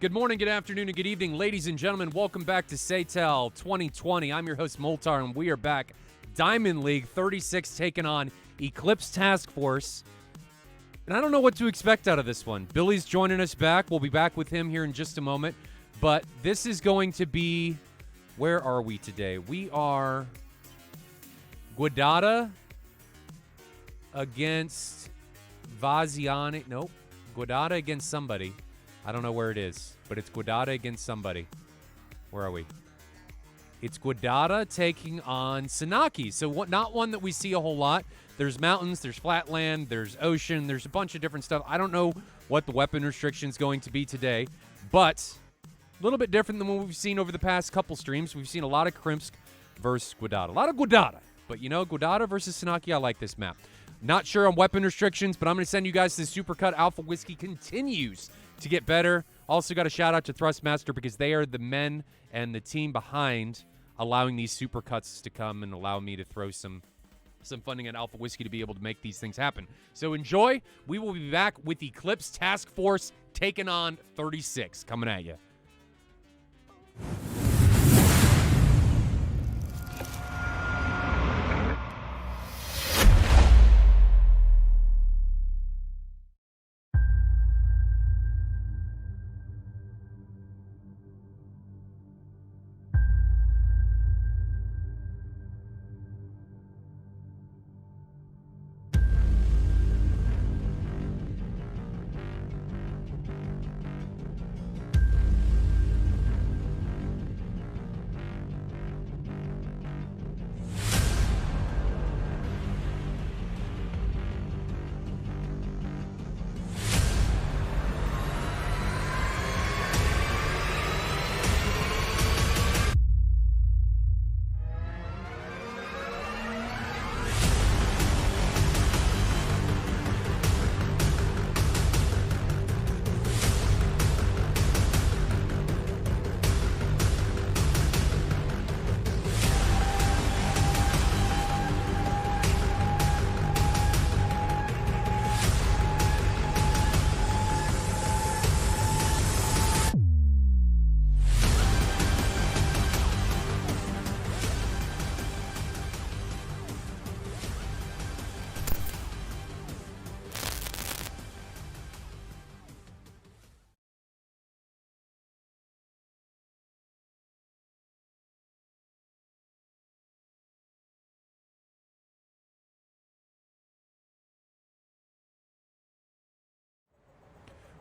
Good morning, good afternoon, and good evening, ladies and gentlemen. Welcome back to SATAL 2020. I'm your host, Moltar, and we are back. Diamond League 36 taking on Eclipse Task Force. And I don't know what to expect out of this one. Billy's joining us back. We'll be back with him here in just a moment. But this is going to be... Where are we today? We are... Guadada against Vaziani. Nope. Guadada against somebody. I don't know where it is, but it's Guadada against somebody. Where are we? It's Guadada taking on Sanaki. So not one that we see a whole lot. There's mountains, there's flatland, there's ocean, there's a bunch of different stuff. I don't know what the weapon restriction is going to be today, but a little bit different than what we've seen over the past couple streams. We've seen a lot of Krimsk versus Guadada. A lot of Guadada. But, you know, Guadada versus Sanaki, I like this map. Not sure on weapon restrictions, but I'm going to send you guys to the Supercut. Alpha Whiskey continues to get better. Also got a shout-out to Thrustmaster because they are the men and the team behind allowing these Supercuts to come and allow me to throw some funding at Alpha Whiskey to be able to make these things happen. So enjoy. We will be back with Eclipse Task Force taking on 36 coming at you.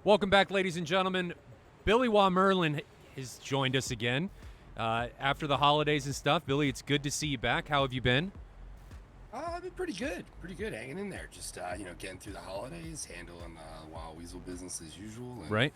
Welcome back, ladies and gentlemen. Billy Merlin has joined us again after the holidays and stuff. Billy, it's good to see you back. How have you been? I've been pretty good, hanging in there. Just getting through the holidays, handling the Wild Weasel business as usual. And, right.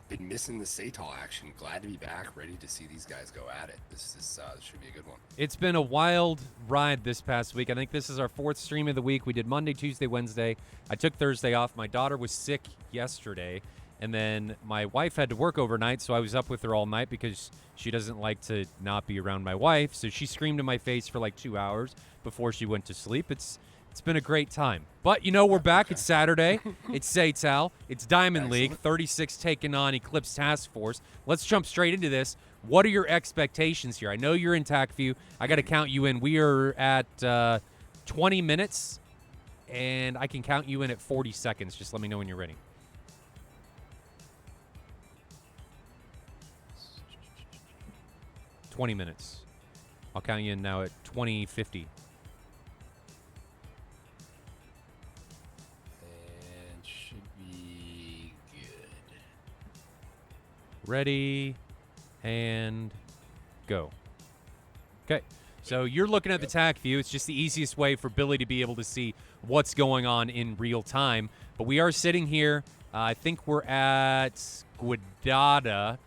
Been missing the SATAL action. Glad to be back, ready to see these guys go at it. This should be a good one. It's been a wild ride this past week. I think this is our fourth stream of the week. We did Monday, Tuesday, Wednesday. I took Thursday off. My daughter was sick yesterday, and then my wife had to work overnight, so I was up with her all night because she doesn't like to not be around my wife. So she screamed in my face for like 2 hours before she went to sleep. It's been a great time. But, you know, we're back. It's Saturday. It's SATAL. It's Diamond League. 36 taking on Eclipse Task Force. Let's jump straight into this. What are your expectations here? I know you're in TAC View. I got to count you in. We are at 20 minutes, and I can count you in at 40 seconds. Just let me know when you're ready. $20 minutes. I'll count you in now at 20:50. Ready, and go. Okay, so you're looking at the TAC view. It's just the easiest way for Billy to be able to see what's going on in real time. But we are sitting here. I think we're at Guadada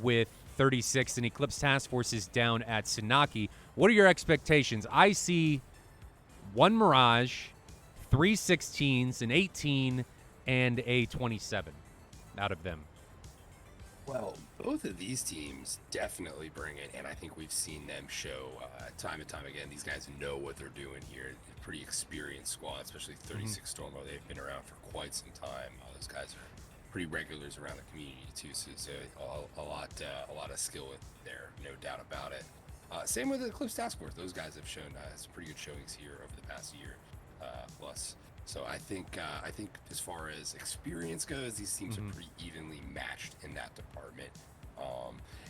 with 36, and Eclipse Task Force is down at Sanaki. What are your expectations? I see one Mirage, 3 16s, an 18, and a 27 out of them. Well, both of these teams definitely bring it, and I think we've seen them show time and time again. These guys know what they're doing here. Pretty experienced squad, especially 36 Stormo. They've been around for quite some time. Those guys are pretty regulars around the community too. So a lot of skill there, no doubt about it. Same with the Eclipse Task Force. Those guys have shown some pretty good showings here over the past year plus. So I think as far as experience goes, these teams are pretty evenly matched in that department.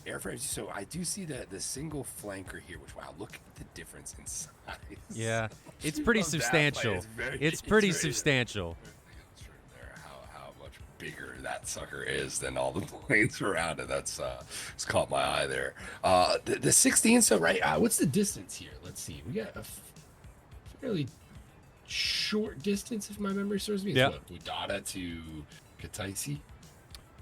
Airframes. So I do see the single flanker here, which, wow, look at the difference in size. Yeah, it's pretty substantial. It's pretty substantial. How much bigger that sucker is than all the planes around it. That's it's caught my eye there. The 16. So right, what's the distance here? Let's see. We got a fairly short distance, if my memory serves me. Yeah. Udada to Kataisi.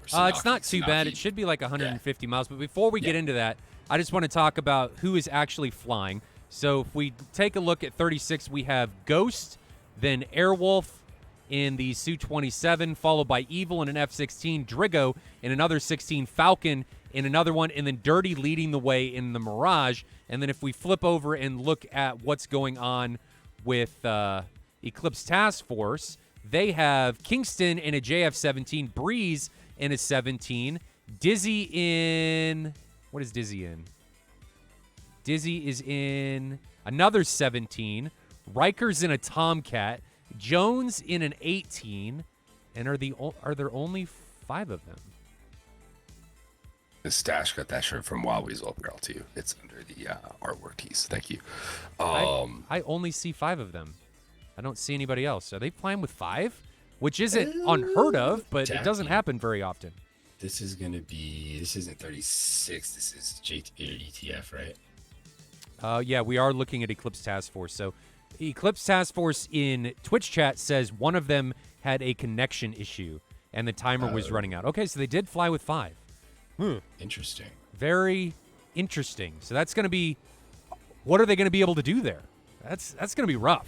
It's not too bad. It should be like 150 miles. But before we get into that, I just want to talk about who is actually flying. So if we take a look at 36, we have Ghost, then Airwolf in the Su-27, followed by Evil in an F-16, Drigo in another 16, Falcon in another one, and then Dirty leading the way in the Mirage. And then if we flip over and look at what's going on with Eclipse Task Force, they have Kingston in a JF-17, Breeze in a 17, Dizzy in... What is Dizzy in? Dizzy is in another 17, Riker's in a Tomcat, Jones in an 18, and are there only 5 of them? The Stash got that shirt from Wild Weasel apparel too. It's under the artwork tees. Thank you. I only see 5 of them. I don't see anybody else. Are they flying with 5? Which isn't unheard of, but it doesn't happen very often. This isn't 36. This is ETF, right? Yeah, we are looking at Eclipse Task Force. So Eclipse Task Force in Twitch chat says one of them had a connection issue, and the timer was running out. Okay, so they did fly with 5. Interesting. Very interesting. So that's going to be... What are they going to be able to do there? That's going to be rough.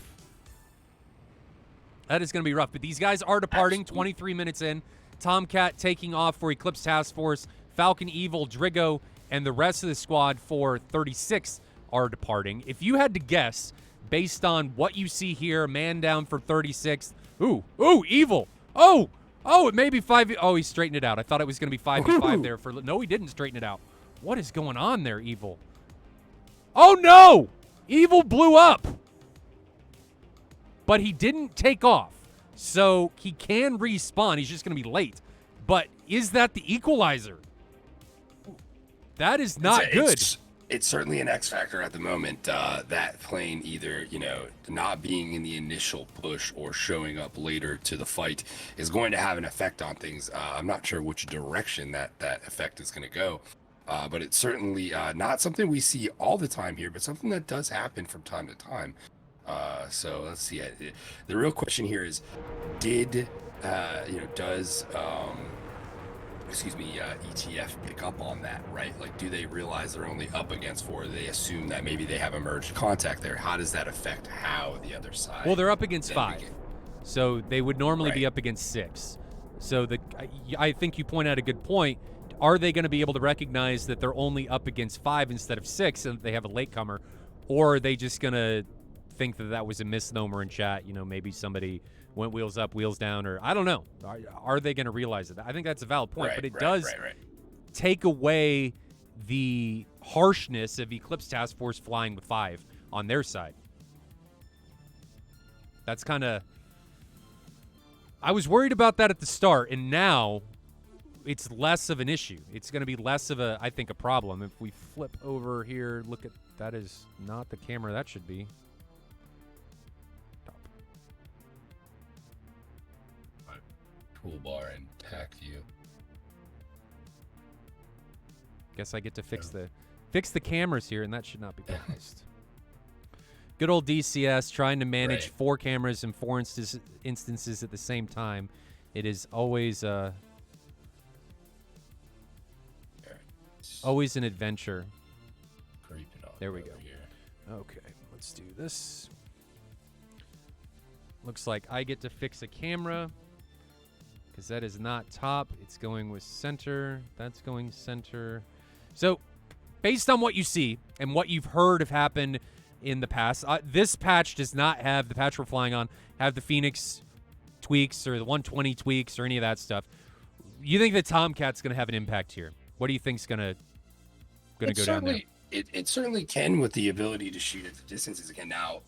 That is going to be rough. But these guys are departing 23 minutes in. Tomcat taking off for Eclipse Task Force. Falcon, Evil, Drigo, and the rest of the squad for 36 are departing. If you had to guess, based on what you see here, man down for 36. Ooh, Evil. Oh, it may be 5. Oh, he straightened it out. I thought it was going to be 5v5 there. No, he didn't straighten it out. What is going on there, Evil? Oh, no! Evil blew up. But he didn't take off, so he can respawn. He's just going to be late. But is that the equalizer? That is not good. It's certainly an X factor at the moment. That plane either, not being in the initial push or showing up later to the fight is going to have an effect on things. I'm not sure which direction that effect is going to go. But it's certainly not something we see all the time here, but something that does happen from time to time. So let's see. The real question here is, does ETF pick up on that, right? Like, do they realize they're only up against 4? Do they assume that maybe they have emerged contact there? How does that affect how the other side? Well, they're up against 5, so they would normally be up against 6. So I think you point out a good point. Are they going to be able to recognize that they're only up against 5 instead of 6, and they have a latecomer, or are they just going to think that was a misnomer in chat? Maybe somebody went wheels up, wheels down, or I don't know. Are they going to realize it? I think that's a valid point, but it does take away the harshness of Eclipse Task Force flying with 5 on their side. That's kind of... I was worried about that at the start, and now it's less of an issue. It's going to be less of I think, a problem. If we flip over here, look at... That is not the camera that should be. Toolbar and tack view. Guess I get to fix the cameras here, and that should not be paused. Good old DCS trying to manage 4 cameras and 4 instances at the same time. It is always always an adventure. There we go. Okay, let's do this. Looks like I get to fix a camera, because that is not top. It's going with center. That's going center. So based on what you see and what you've heard have happened in the past, this patch does not have, the patch we're flying on, have the Phoenix tweaks or the 120 tweaks or any of that stuff. you think the Tomcat's going to have an impact here? What do you think's going to go down there? It certainly can with the ability to shoot at the distances again. Now,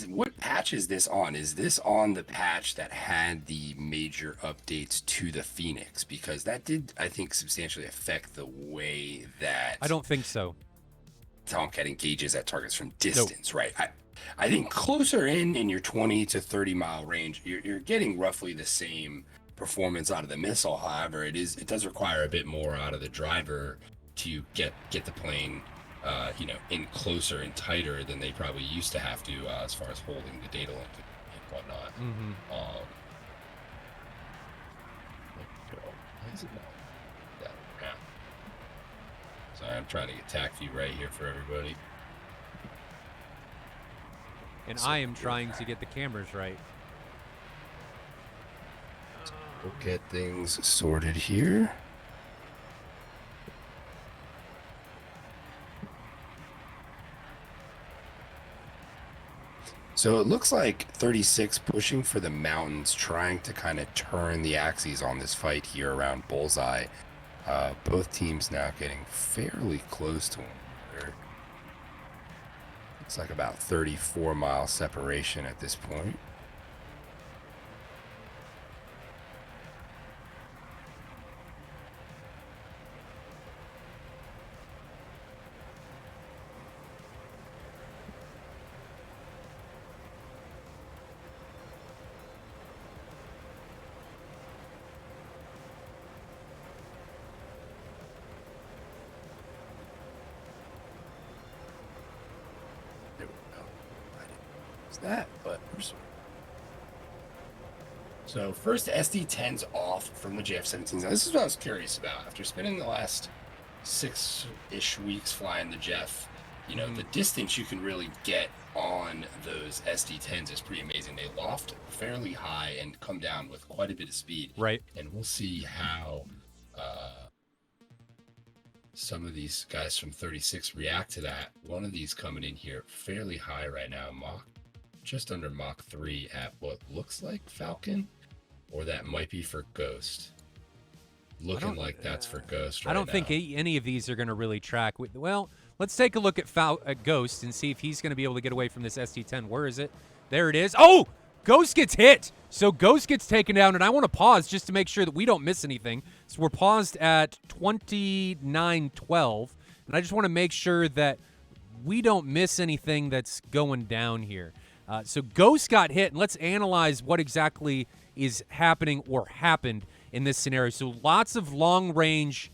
what patch is this on? Is this on the patch that had the major updates to the Phoenix? Because that did, I think, substantially affect the way that I don't think so. Tomcat engages at targets from distance, right? I think closer in your 20 to 30 mile range, you're getting roughly the same performance out of the missile. However, it does require a bit more out of the driver to get the plane, in closer and tighter than they probably used to have to, as far as holding the data link and whatnot. Mm-hmm. Why is it not that? Yeah. Sorry, I'm trying to get tack view right here for everybody. And I am trying to get the cameras right. We'll get things sorted here. So it looks like 36 pushing for the mountains, trying to kind of turn the axes on this fight here around Bullseye. Both teams now getting fairly close to one another. It's like about 34-mile separation at this point. That, but so first SD10's off from the JF-17s. Now, this is what I was curious about. After spending the last 6-ish weeks flying the Jeff, the distance you can really get on those SD10s is pretty amazing. They loft fairly high and come down with quite a bit of speed. Right. And we'll see how some of these guys from 36 react to that. One of these coming in here fairly high right now, just under Mach 3 at what looks like Falcon, or that might be for Ghost. Looking like that's for Ghost right now. I don't think any of these are going to really track. Well, let's take a look at Ghost and see if he's going to be able to get away from this SD10. Where is it? There it is. Oh! Ghost gets hit. So Ghost gets taken down, and I want to pause just to make sure that we don't miss anything. So we're paused at 29:12, and I just want to make sure that we don't miss anything that's going down here. So Ghost got hit, and let's analyze what exactly is happening or happened in this scenario. So lots of long-range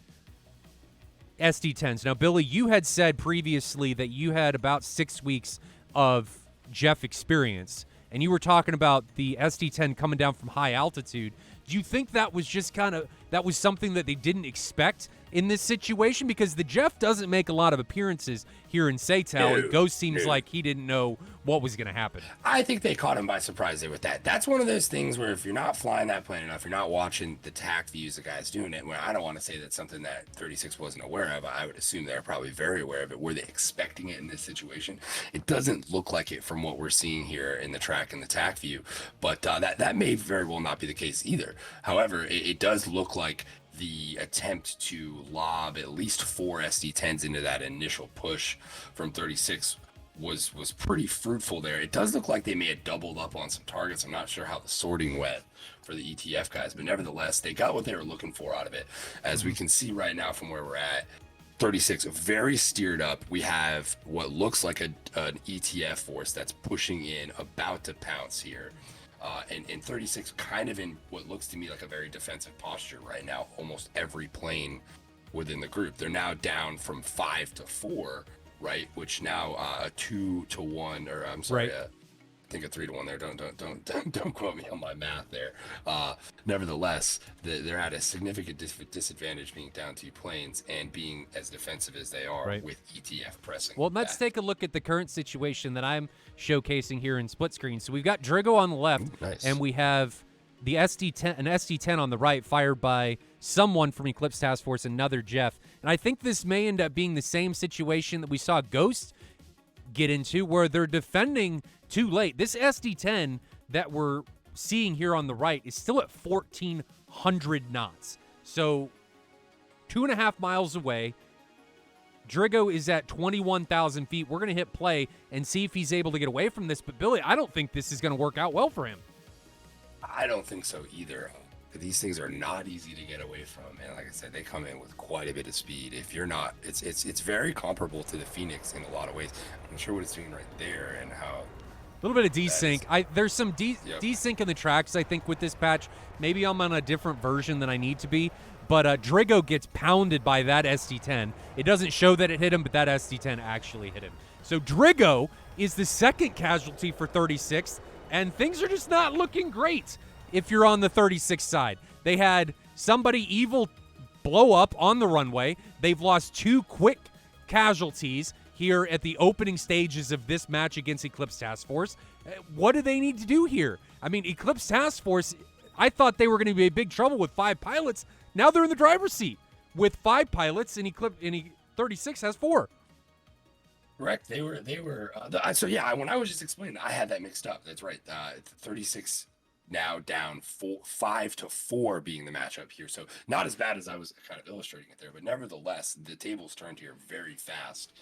SD10s. Now, Billy, you had said previously that you had about 6 weeks of Jeff experience, and you were talking about the SD10 coming down from high altitude. Do you think that was just that was something that they didn't expect in this situation? Because the Jeff doesn't make a lot of appearances here in SATAL, and Ghost seems like he didn't know what was going to happen. I think they caught him by surprise there with that. That's one of those things where if you're not flying that plane enough, you're not watching the tack views the guy's doing it. Well, I don't want to say that's something that 36 wasn't aware of. I would assume they're probably very aware of it. Were they expecting it in this situation? It doesn't look like it from what we're seeing here in the track and the tack view, but that may very well not be the case either. However, it does look like the attempt to lob at least 4 SD10s into that initial push from 36 was pretty fruitful there. It does look like they may have doubled up on some targets. I'm not sure how the sorting went for the ETF guys, but nevertheless, they got what they were looking for out of it. As we can see right now from where we're at, 36 very steered up. We have what looks like an ETF force that's pushing in, about to pounce here. And 36 kind of in what looks to me like a very defensive posture right now. Almost every plane within the group. They're now down from 5 to 4, right? Which now a 2 to 1, or I'm sorry, right. I think a 3 to 1 there. Don't quote me on my math there. Nevertheless, they're at a significant disadvantage being down 2 planes and being as defensive as they are with ETF pressing. Well, let's take a look at the current situation that I'm showcasing here in split screen. So we've got Drigo on the left, and we have the an SD10 on the right, fired by someone from Eclipse Task Force, another Jeff. And I think this may end up being the same situation that we saw Ghost get into, where they're defending too late. This SD10 that we're seeing here on the right is still at 1,400 knots. So 2.5 miles away. Drigo is at 21,000 feet. We're going to hit play and see if he's able to get away from this. But, Billy, I don't think this is going to work out well for him. I don't think so either. These things are not easy to get away from, and like I said, they come in with quite a bit of speed. If you're not, it's very comparable to the Phoenix in a lot of ways. I'm not sure what it's doing right there and how. A little bit of desync. There's some desync in the tracks, I think, with this patch. Maybe I'm on a different version than I need to be. But Drigo gets pounded by that SD10. It doesn't show that it hit him, but that SD10 actually hit him. So Drigo is the second casualty for 36, and things are just not looking great if you're on the 36 side. They had somebody evil blow up on the runway. They've lost 2 quick casualties here at the opening stages of this match against Eclipse Task Force. What do they need to do here? I mean, Eclipse Task Force, I thought they were going to be in big trouble with 5 pilots. Now they're in the driver's seat with 5 pilots, and 36 has 4. Correct. They were. So yeah, when I was just explaining, I had that mixed up. That's right. 36 now down 5 to 4 being the matchup here. So not as bad as I was kind of illustrating it there, but nevertheless, the tables turned here very fast.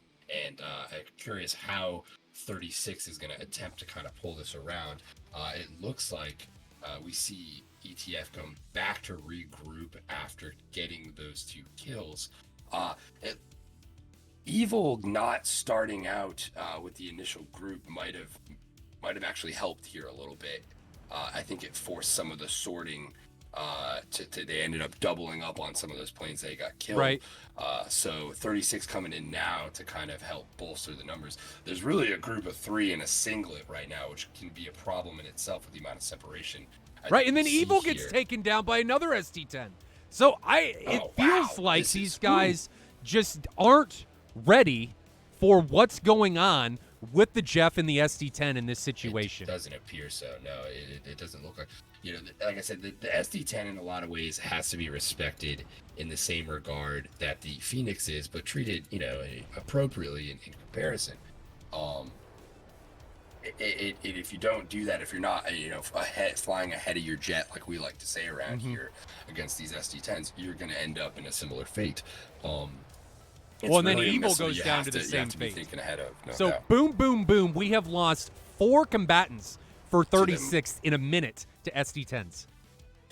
And I'm curious how 36 is going to attempt to kind of pull this around. It looks like we see ETF come back to regroup after getting those 2 kills. Evil not starting out with the initial group might have actually helped here a little bit. I think it forced some of the sorting. They ended up doubling up on some of those planes they got killed. Right. So 36 coming in now to kind of help bolster the numbers. There's really a group of 3 in a singlet right now, which can be a problem in itself with the amount of separation. Right, and then Evil gets taken down by another SD10. So it feels like these guys just aren't ready for what's going on with the Jeff and the SD10 in this situation. It doesn't appear so. No, it doesn't look like. Like I said, the SD10 in a lot of ways has to be respected in the same regard that the Phoenix is, but treated, appropriately in comparison. If you don't do that, if you're not, flying ahead of your jet, like we like to say around here against these SD10s, you're going to end up in a similar fate. And then Evil goes down to the same fate. Thinking ahead of, doubt. Boom, boom, boom. We have lost 4 combatants for 36 in a minute to SD10s.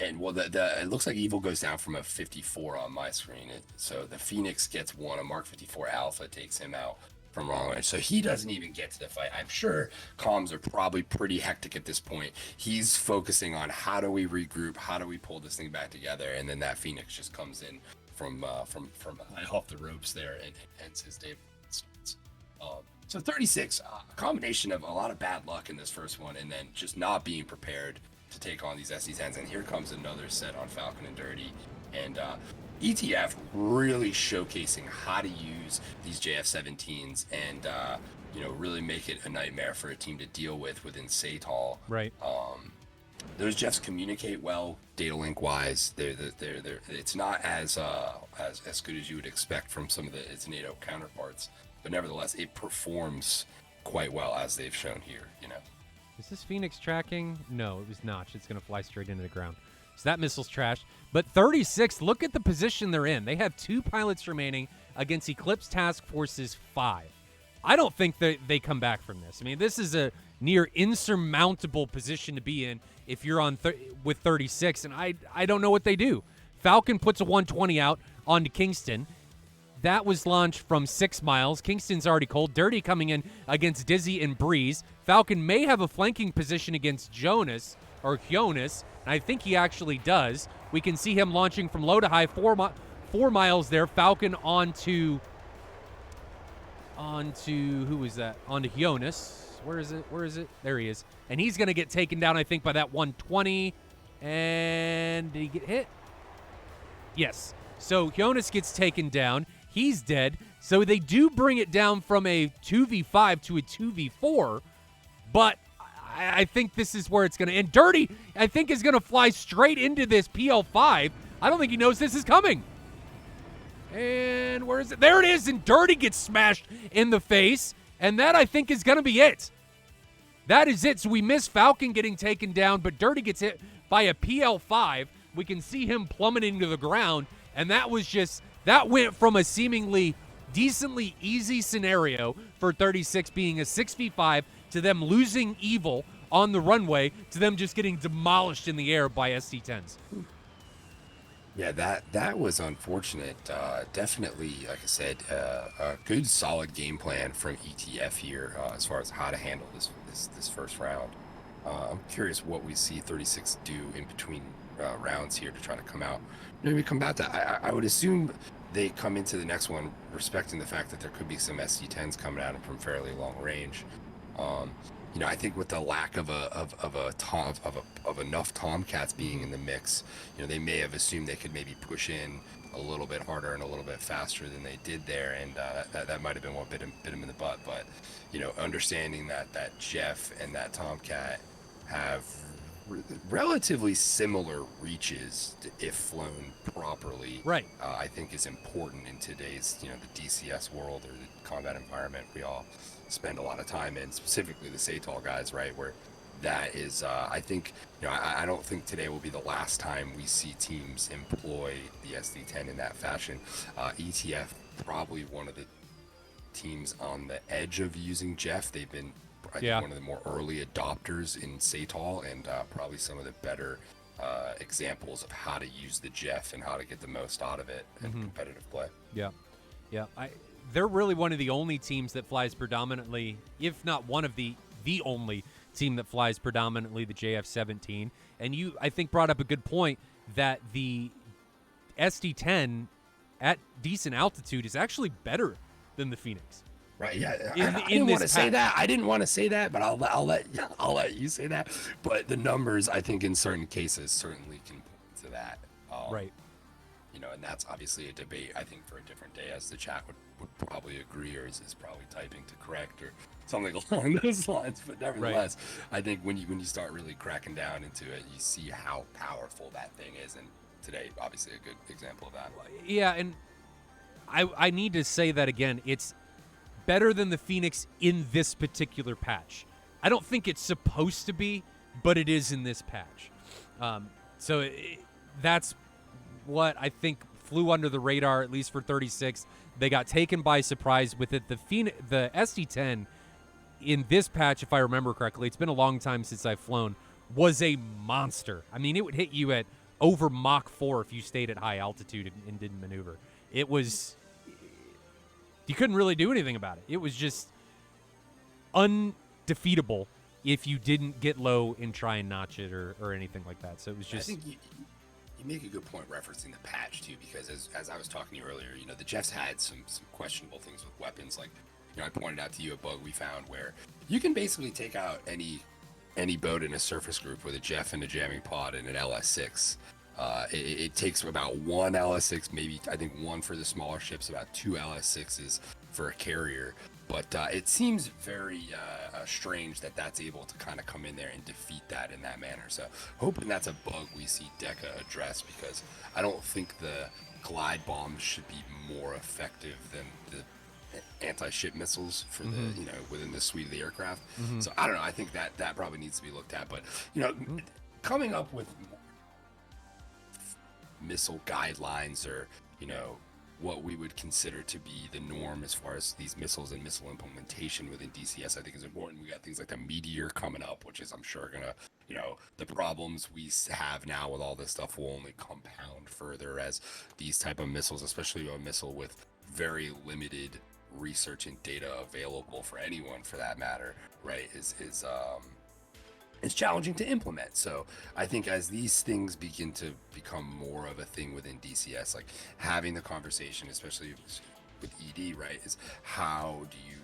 And it looks like Evil goes down from a 54 on my screen. So the Phoenix gets 1, a Mark 54 Alpha takes him out from long range. So he doesn't even get to the fight. I'm sure comms are probably pretty hectic at this point. He's focusing on how do we regroup, how do we pull this thing back together, and then that Phoenix just comes in from off the ropes there and ends his day. So 36, a combination of a lot of bad luck in this first one, and then just not being prepared to take on these SD10s. And here comes another set on Falcon and Dirty, and ETF really showcasing how to use these JF-17s and really make it a nightmare for a team to deal with within SATAL. Right. Those Jeffs communicate well, data link wise. They're it's not as good as you would expect from some of its NATO counterparts, but nevertheless, it performs quite well as they've shown here. Is this Phoenix tracking? No, it was not. It's going to fly straight into the ground. So that missile's trashed. But 36, look at the position they're in. They have 2 pilots remaining against Eclipse Task Force's 5. I don't think that they come back from this. I mean, this is a near insurmountable position to be in if you're on with 36, and I don't know what they do. Falcon puts a 120 out onto Kingston. That was launched from 6 miles. Kingston's already cold. Dirty coming in against Dizzy and Breeze. Falcon may have a flanking position against Jonas, and I think he actually does. We can see him launching from low to high, 4 miles there. Falcon onto who is that? Onto Jonas. Where is it? There he is. And he's going to get taken down, I think, by that 120. And did he get hit? Yes. So Jonas gets taken down. He's dead. So they do bring it down from a 2v5 to a 2v4. But I think this is where it's going to end. Dirty, I think, is going to fly straight into this PL5. I don't think he knows this is coming. And where is it? There it is, and Dirty gets smashed in the face. And that, I think, is going to be it. That is it. So we miss Falcon getting taken down, but Dirty gets hit by a PL5. we can see him plummeting to the ground, and that went from a seemingly decently easy scenario for 36 being a 6v5 to them losing Evil on the runway to them just getting demolished in the air by ST10s. Yeah, that was unfortunate. Definitely, like I said, a good solid game plan from ETF here as far as how to handle this first round. I'm curious what we see 36 do in between rounds here to try to come out. Maybe combat that. I would assume they come into the next one respecting the fact that there could be some ST10s coming at them from fairly long range. I think with the lack of enough Tomcats being in the mix, they may have assumed they could maybe push in a little bit harder and a little bit faster than they did there, and that might have been what bit him in the butt. But understanding that Jeff and that Tomcat have relatively similar reaches if flown properly, right? I think is important in today's the DCS world or the combat environment we all spend a lot of time in, specifically the SATAL guys, right? Where that is, I think, I don't think today will be the last time we see teams employ the SD10 in that fashion. ETF probably one of the teams on the edge of using Jeff. They've been I think one of the more early adopters in SATAL, and probably some of the better examples of how to use the Jeff and how to get the most out of it in competitive play. Yeah. They're really one of the only teams that flies predominantly, if not one of the only team that flies predominantly the JF-17. And you, I think, brought up a good point that the SD-10 at decent altitude is actually better than the Phoenix. Right. Yeah. I didn't want to say that. I didn't want to say that, but I'll let you say that. But the numbers, I think, in certain cases, certainly can point to that. Right. And that's obviously a debate, I think, for a different day, as the chat would probably agree, or is probably typing to correct or something along those lines. But nevertheless, I think when you start really cracking down into it, you see how powerful that thing is. And today, obviously, a good example of that. Yeah, and I need to say that again. It's better than the Phoenix in this particular patch. I don't think it's supposed to be, but it is in this patch. That's what I think flew under the radar, at least for 36. They got taken by surprise with it. The SD-10 in this patch, if I remember correctly, it's been a long time since I've flown, was a monster. I mean, it would hit you at over Mach 4 if you stayed at high altitude and didn't maneuver. It was... You couldn't really do anything about it. It was just undefeatable if you didn't get low and try and notch it or anything like that. So it was just... I think you make a good point referencing the patch, too, because as I was talking to you earlier, the Jeffs had some questionable things with weapons. Like, I pointed out to you a bug we found where you can basically take out any boat in a surface group with a Jeff and a jamming pod and an LS6. It takes about one LS6, maybe I think one for the smaller ships, about two LS6s for a carrier. But it seems very strange that that's able to kind of come in there and defeat that in that manner. So hoping that's a bug we see DECA address, because I don't think the glide bombs should be more effective than the anti-ship missiles for the within the suite of the aircraft. So I don't know. I think that probably needs to be looked at. But coming up with missile guidelines, or what we would consider to be the norm as far as these missiles and missile implementation within DCS, I think is important. We got things like the Meteor coming up, which is, I'm sure, gonna the problems we have now with all this stuff will only compound further as these type of missiles, especially a missile with very limited research and data available for anyone for that matter, right, is challenging to implement. So I think as these things begin to become more of a thing within DCS, like having the conversation, especially with ED, right, is how do you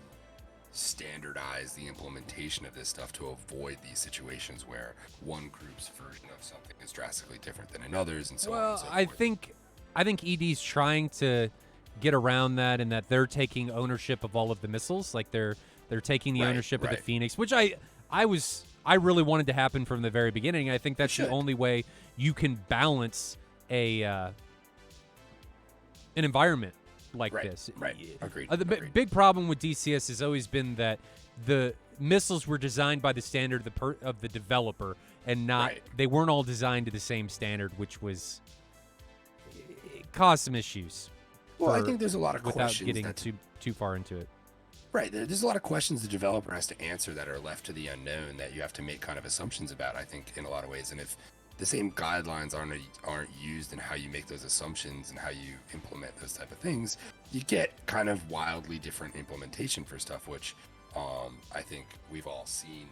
standardize the implementation of this stuff to avoid these situations where one group's version of something is drastically different than another's, and so on and so forth. I think ED's trying to get around that, and that they're taking ownership of all of the missiles. Like they're taking the ownership of the Phoenix, which I really wanted to happen from the very beginning. I think that's the only way you can balance an environment like Right, this. right. Agreed, The agreed. big problem with DCS has always been that the missiles were designed by the standard of the developer, and not Right. they weren't all designed to the same standard, which was it caused some issues. Well, I think there's a lot of without questions getting that too far into it. Right. There's a lot of questions the developer has to answer that are left to the unknown that you have to make kind of assumptions about, I think, in a lot of ways. And if the same guidelines aren't used in how you make those assumptions and how you implement those type of things, you get kind of wildly different implementation for stuff, which I think we've all seen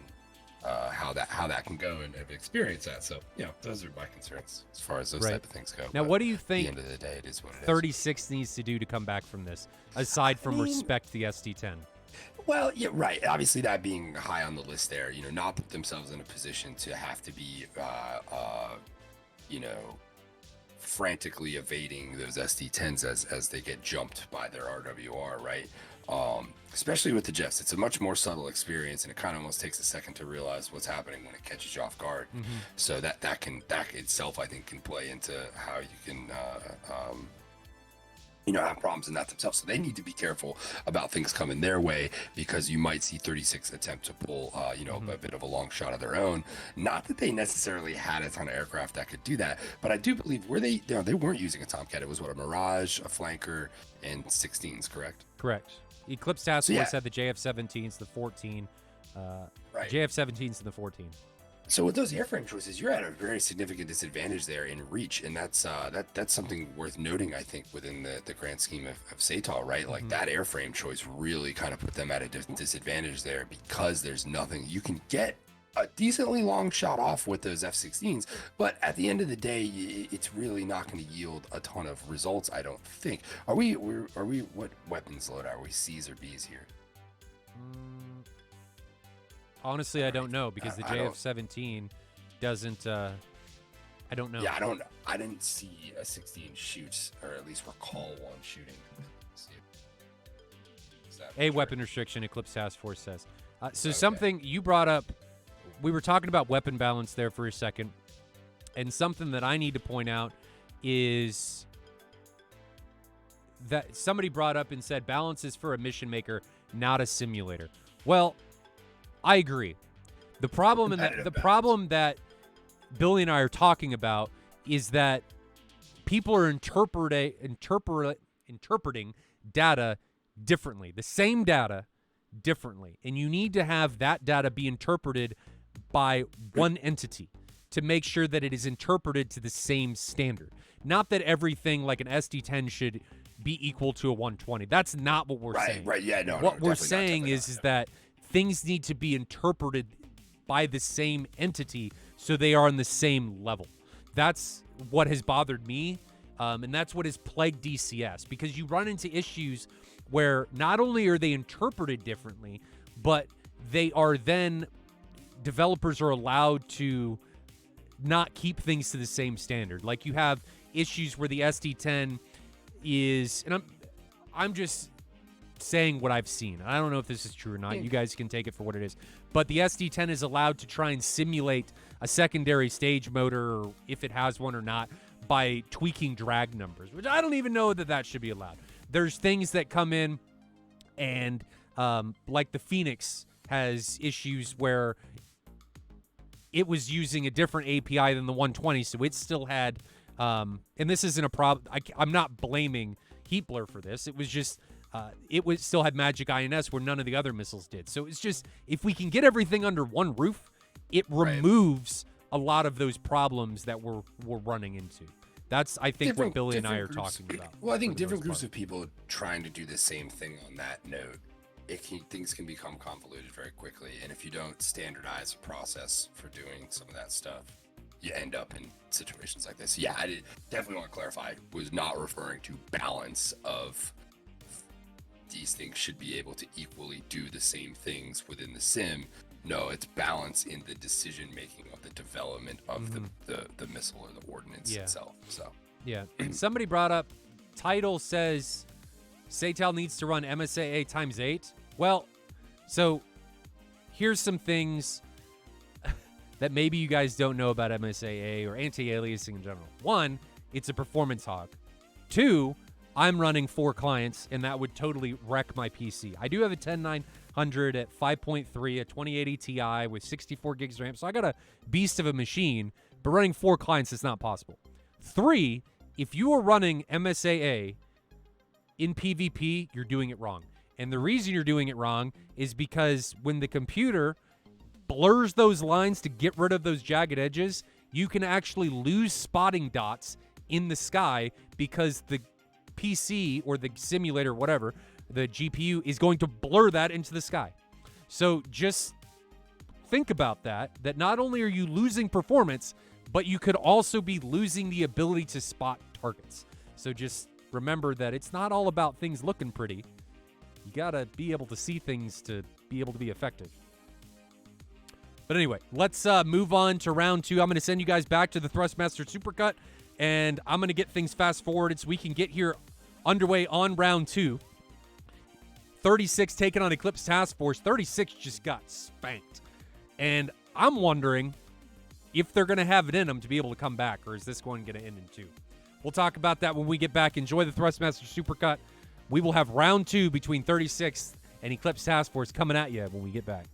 how that can go and have experienced that. So, those are my concerns as far as those type of things go. Now, But what do you at the think end of the day, it is what it is. 36 needs to do to come back from this, aside from respect the SD10? Well, yeah, right. Obviously, that being high on the list there, not put themselves in a position to have to be, frantically evading those SD10s as they get jumped by their RWR, right? Especially with the Jeffs, it's a much more subtle experience, and it kind of almost takes a second to realize what's happening when it catches you off guard. So that itself, I think, can play into how you can have problems in that themselves. So they need to be careful about things coming their way, because you might see 36 attempt to pull, a bit of a long shot of their own. Not that they necessarily had a ton of aircraft that could do that, but I do believe they weren't using a Tomcat. It was a Mirage, a Flanker, and 16s, correct? Correct. Eclipse Task Force yeah. had the JF-17s, the 14, Right. JF-17s and the 14. So with those airframe choices, you're at a very significant disadvantage there in reach, and that's something worth noting, I think, within the grand scheme of SATAL, right? Like that airframe choice really kind of put them at a disadvantage there, because there's nothing you can get a decently long shot off with those F-16s, but at the end of the day, it's really not going to yield a ton of results, I don't think. Are we what weapons load are we? C's or B's here? Honestly, I don't know, because the I don't- JF-17 doesn't. I don't know. Yeah, I didn't see a 16 shoot, or at least recall one shooting. Let's see. Is that A for weapon restriction, Eclipse Task Force says. So Okay. something you brought up, we were talking about weapon balance there for a second, and something that I need to point out is that somebody brought up and said balance is for a mission maker, not a simulator. Well, I agree. The problem that Billy and I are talking about is that people are interpreting data differently, the same data differently, and you need to have that data be interpreted by one entity to make sure that it is interpreted to the same standard. Not that everything like an SD10 should be equal to a 120. That's not what we're saying. Right, yeah, no. What no, we're definitely not, saying definitely is not. that things need to be interpreted by the same entity so they are on the same level. That's what has bothered me, and that's what has plagued DCS, because you run into issues where not only are they interpreted differently, but they are then developers are allowed to not keep things to the same standard. Like you have issues where the SD10 is, and I'm just saying what I've seen. I don't know if this is true or not. You guys can take it for what it is. But the SD10 is allowed to try and simulate a secondary stage motor, or if it has one or not, by tweaking drag numbers, which I don't even know that should be allowed. There's things that come in, and like the Phoenix has issues where it was using a different API than the 120, so it still had, and this isn't a problem. I'm not blaming Heatblur for this. It was just, still had Magic INS where none of the other missiles did. So it's just, if we can get everything under one roof, it removes a lot of those problems that we're running into. That's, I think, what Billy and I are talking about. Well, I think different groups of people trying to do the same thing on that note, things can become convoluted very quickly. And if you don't standardize a process for doing some of that stuff, you end up in situations like this. Yeah, I definitely want to clarify. I was not referring to balance of these things should be able to equally do the same things within the sim. No, it's balance in the decision making of the development of the missile or the ordnance itself. So yeah, somebody brought up, title says SATAL needs to run MSAA times 8. Well, so here's some things that maybe you guys don't know about MSAA or anti-aliasing in general. One, it's a performance hog. Two, I'm running 4 clients, and that would totally wreck my PC. I do have a 10900 at 5.3, a 2080 Ti with 64 gigs RAM, so I got a beast of a machine, but running 4 clients is not possible. 3, if you are running MSAA in PvP, you're doing it wrong. And the reason you're doing it wrong is because when the computer blurs those lines to get rid of those jagged edges, you can actually lose spotting dots in the sky because the PC or the simulator, whatever, the GPU is going to blur that into the sky. So just think about that not only are you losing performance, but you could also be losing the ability to spot targets. So just remember that it's not all about things looking pretty. You gotta be able to see things to be able to be effective. But anyway, let's move on to round 2. I'm going to send you guys back to the Thrustmaster Supercut, and I'm going to get things fast-forwarded so we can get here underway on round 2. 36 taking on Eclipse Task Force. 36 just got spanked. And I'm wondering if they're going to have it in them to be able to come back, or is this one going to end in 2? We'll talk about that when we get back. Enjoy the Thrustmaster Supercut. We will have round 2 between 36 and Eclipse Task Force coming at you when we get back.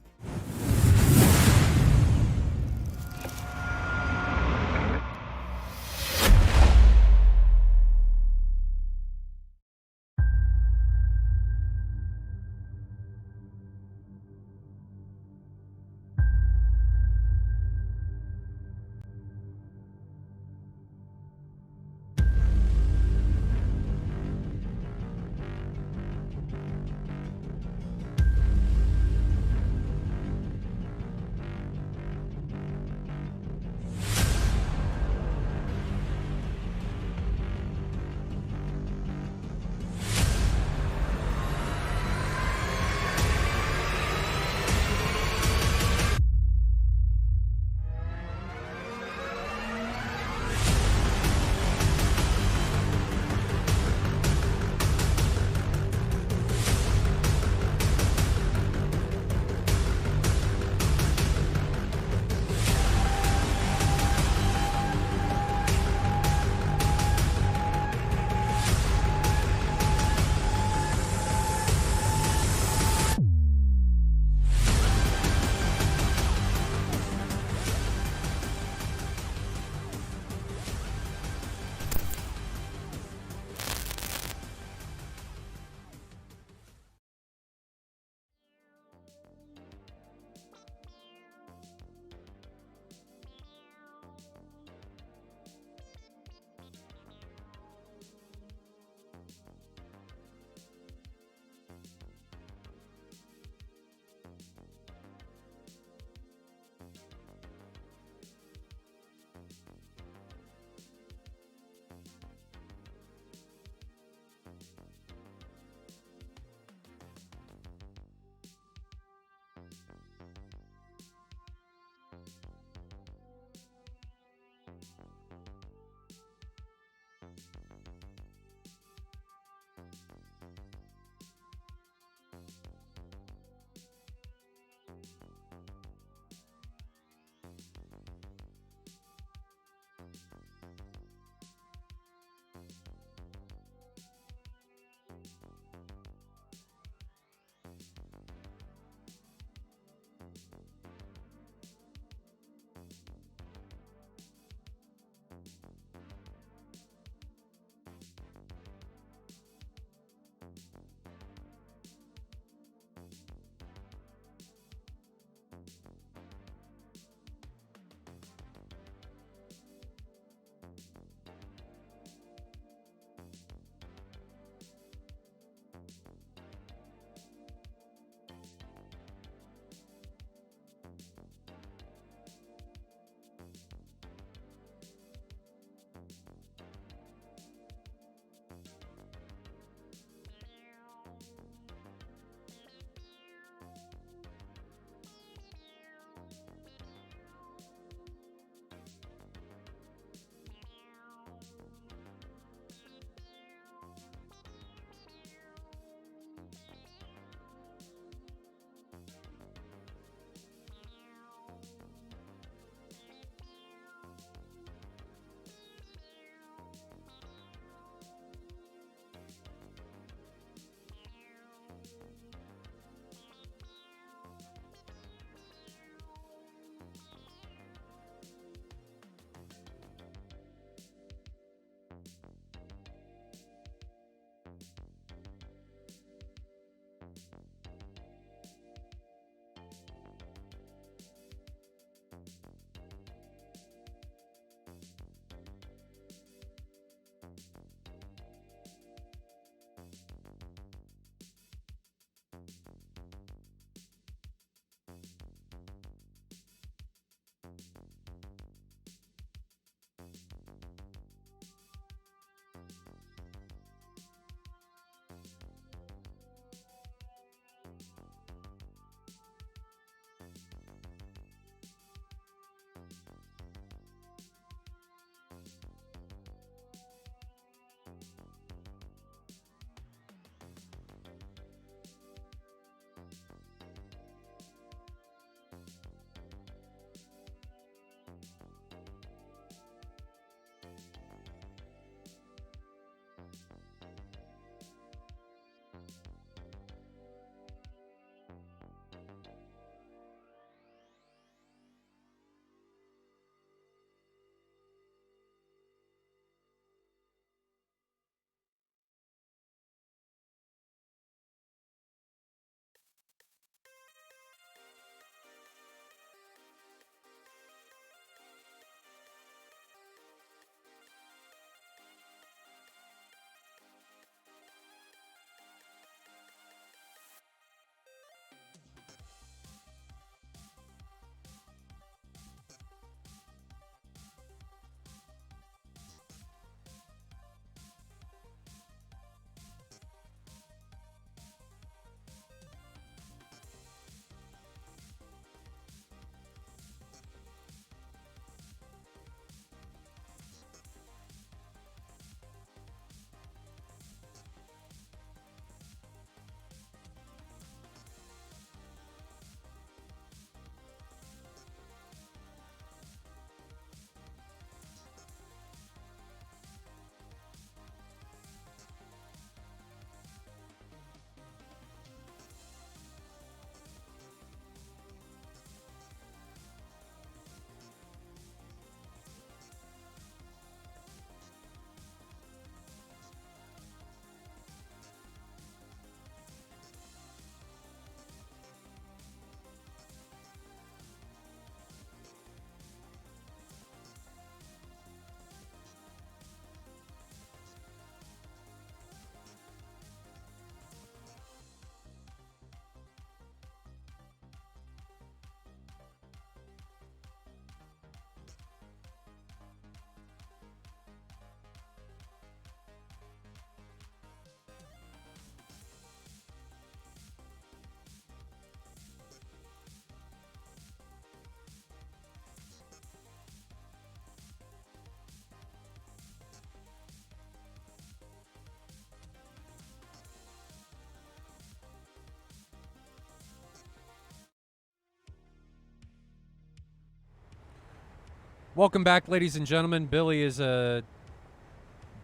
Welcome back, ladies and gentlemen. Billy is a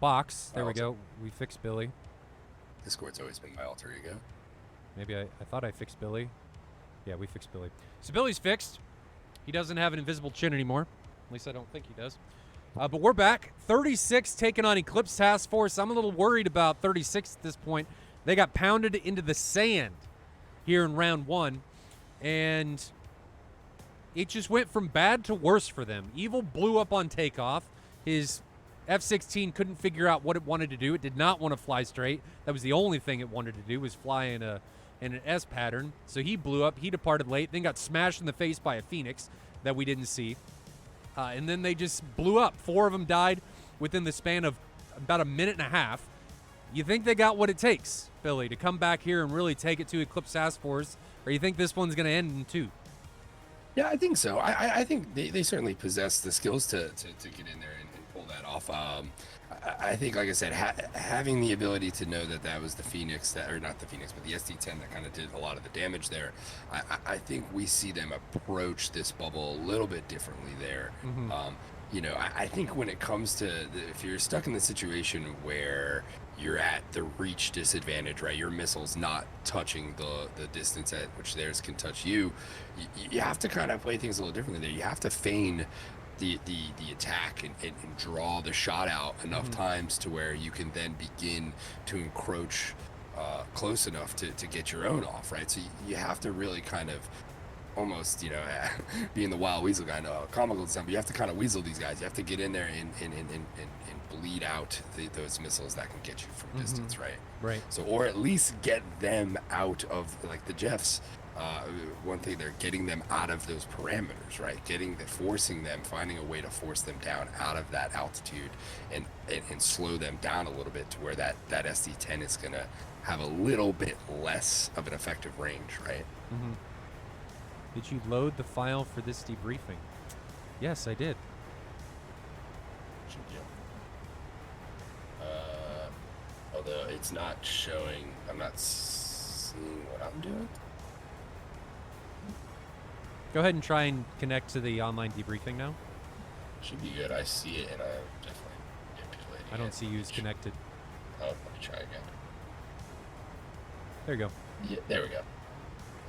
box. There we Awesome. go. We fixed Billy. Discord's always been my alter ego. Maybe I thought I fixed Billy. Yeah, we fixed Billy. So Billy's fixed. He doesn't have an invisible chin anymore. At least I don't think he does. But we're back. 36 taking on Eclipse Task Force. I'm a little worried about 36 at this point. They got pounded into the sand here in round one. And it just went from bad to worse for them. Evil blew up on takeoff. His F-16 couldn't figure out what it wanted to do. It did not want to fly straight. That was the only thing it wanted to do, was fly in an S pattern. So he blew up. He departed late, then got smashed in the face by a Phoenix that we didn't see. And then they just blew up. 4 of them died within the span of about a minute and a half. You think they got what it takes, Billy, to come back here and really take it to Eclipse Task Force, or you think this one's going to end in 2? Yeah, I think so. I think they certainly possess the skills to get in there and pull that off. I think, like I said, having the ability to know that was the Phoenix, or not the Phoenix, but the SD-10 that kind of did a lot of the damage there. I think we see them approach this bubble a little bit differently there. Mm-hmm. I think when it comes to if you're stuck in the situation where you're at the reach disadvantage, right? Your missile's not touching the distance at which theirs can touch you. You have to kind of play things a little differently there. You have to feign the attack and draw the shot out enough times to where you can then begin to encroach close enough to get your own off, right? So you have to really kind of almost, being the wild weasel guy, comical to some, but you have to kind of weasel these guys. You have to get in there and bleed out those missiles that can get you from distance, right? Right. So, or at least get them out of, like the Jeffs. One thing, they're getting them out of those parameters, right? Forcing them, finding a way to force them down out of that altitude and slow them down a little bit to where that SD-10 is going to have a little bit less of an effective range, right? Mm-hmm. Did you load the file for this debriefing? Yes, I did. Should you? Although it's not showing, I'm not seeing what I'm doing. Go ahead and try and connect to the online debriefing now. Should be good. I see it, and I'm definitely manipulating it. I don't see you as connected. Oh, let me try again. There you go. Yeah, there we go.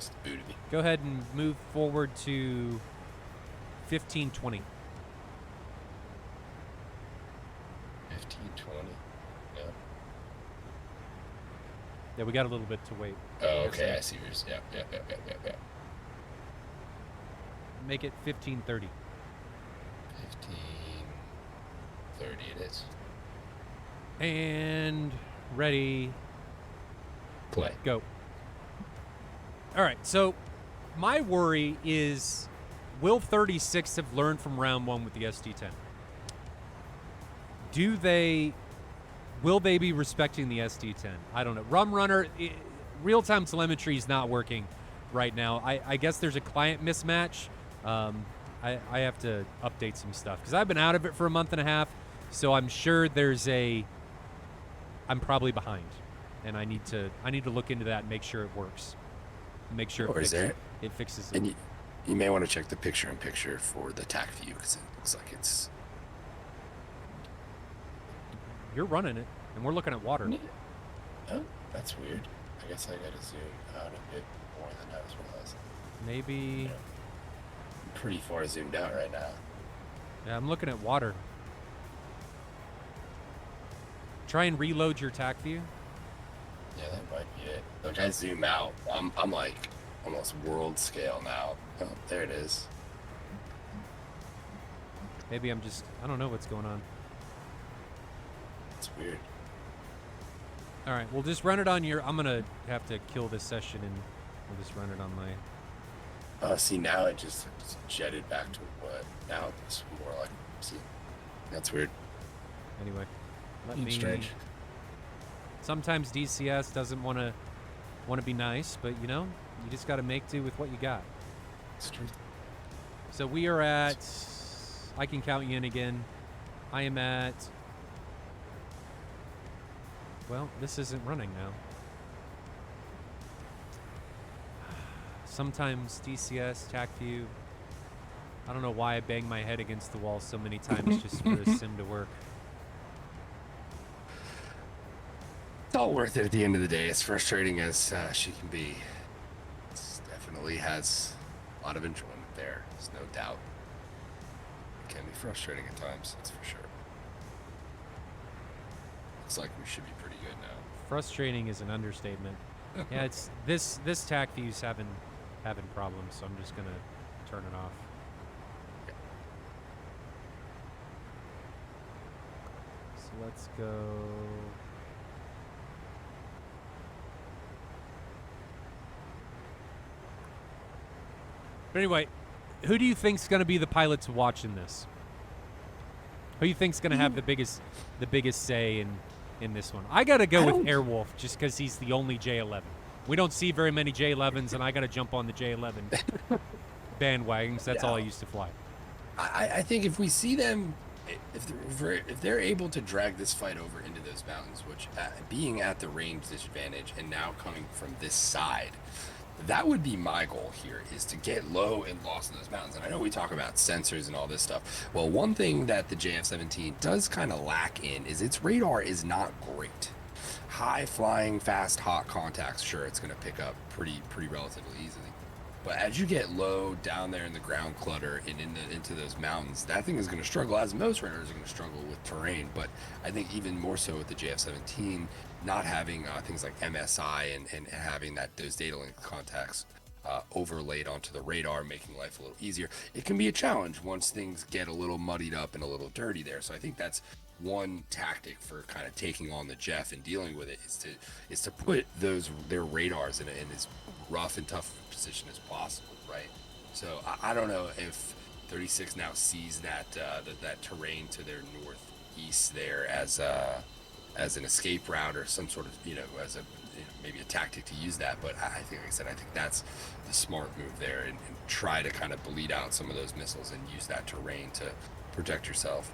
Just booted me. Go ahead and move forward to 1520. 1520. Yeah. Yeah, we got a little bit to wait. Oh, okay. I see yours. Yeah. Make it 1530. 1530 it is. And ready. Play. Go. All right, so my worry is, will 36 have learned from round 1 with the SD-10? Will they be respecting the SD-10? I don't know. Rum Runner, real-time telemetry is not working right now. I guess there's a client mismatch. I have to update some stuff because I've been out of it for a month and a half, so I'm sure I'm probably behind, and I need to look into that and make sure it works. Make sure it fixes it. And you may want to check the picture-in-picture for the TAC view because it looks like it's... You're running it, and we're looking at water. Oh, that's weird. I guess I gotta zoom out a bit more than I was realizing. Maybe... Yeah. I'm pretty far zoomed out right now. Yeah, I'm looking at water. Try and reload your TAC view. Yeah, that might be it. Look, I zoom out. I'm like almost world scale now. Oh, there it is. Maybe I don't know what's going on. It's weird. All right, we'll just run it on I'm going to have to kill this session, and we'll just run it on my... See, now it just jetted back to what? Now it's more like... See? That's weird. Anyway, Strange. Sometimes DCS doesn't want to be nice, but you just got to make do with what you got. It's true. So we are at... I can count you in again. I am at... Well, this isn't running now. Sometimes DCS, TAC view. I don't know why I bang my head against the wall so many times just for this sim to work. It's all worth it at the end of the day. As frustrating as she can be, it definitely has a lot of enjoyment there. There's no doubt. It can be frustrating at times, that's for sure. Looks like we should be pretty good now. Frustrating is an understatement. Yeah, it's this tac view's having problems, so I'm just gonna turn it off. So let's go. But anyway, who do you think's gonna be the pilot to watch in this? Who do you think's gonna have the biggest say in this one? I gotta go with Airwolf just because he's the only J11. We don't see very many J11s, and I gotta jump on the J11 bandwagons. That's all I used to fly. I think if we see them, if they're able to drag this fight over into those mountains, which being at the range disadvantage and now coming from this side, that would be my goal here, is to get low and lost in those mountains. And I know we talk about sensors and all this stuff. Well, one thing that the JF-17 does kind of lack in is its radar is not great. High flying, fast, hot contacts, sure, it's going to pick up pretty relatively easily. But as you get low down there in the ground clutter and into those mountains, that thing is going to struggle, as most radars are going to struggle with terrain. But I think even more so with the JF-17, not having things like MSI and having those data link contacts overlaid onto the radar, making life a little easier, it can be a challenge once things get a little muddied up and a little dirty there. So I think that's one tactic for kind of taking on the Jeff and dealing with it, is to put their radars in as rough and tough position as possible, right? So I don't know if 36 now sees that terrain to their northeast there as an escape route or some sort of, as a maybe a tactic to use that. But I think, like I said, I think that's the smart move there, and try to kind of bleed out some of those missiles and use that terrain to protect yourself.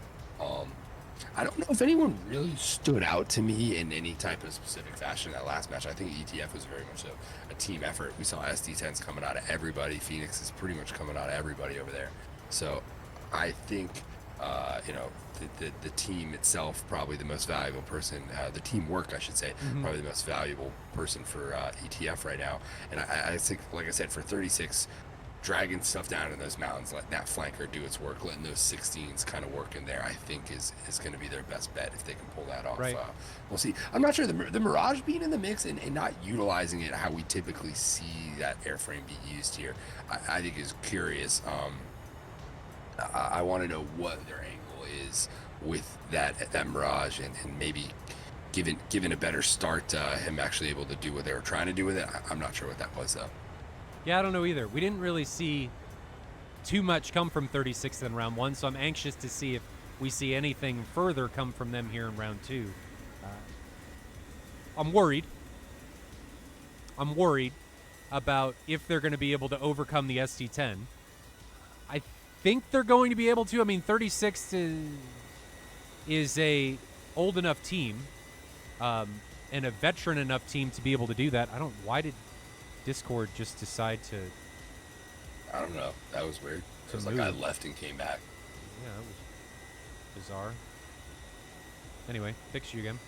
I don't know if anyone really stood out to me in any type of specific fashion in that last match. I think ETF was very much a team effort. We saw SD10s coming out of everybody. Phoenix is pretty much coming out of everybody over there. So I think, the team itself, probably the most valuable person, the teamwork, I should say, probably the most valuable person for ETF right now. And I think, like I said, for 36, dragging stuff down in those mountains, letting that flanker do its work, letting those 16s kind of work in there, I think is going to be their best bet if they can pull that off. Right. We'll see. I'm not sure the Mirage being in the mix and not utilizing it how we typically see that airframe be used here, I think is curious. I want to know what their angle is with that Mirage, and maybe given a better start, him actually able to do what they were trying to do with it. I'm not sure what that was though. Yeah, I don't know either. We didn't really see too much come from 36 in round one, so I'm anxious to see if we see anything further come from them here in round two. I'm worried. I'm worried about if they're going to be able to overcome the ST10. I think they're going to be able to. I mean, 36 is a old enough team and a veteran enough team to be able to do that. Why did Discord just decide to... I don't know. That was weird. It was like I left and came back. Yeah, that was bizarre. Anyway, fix you again.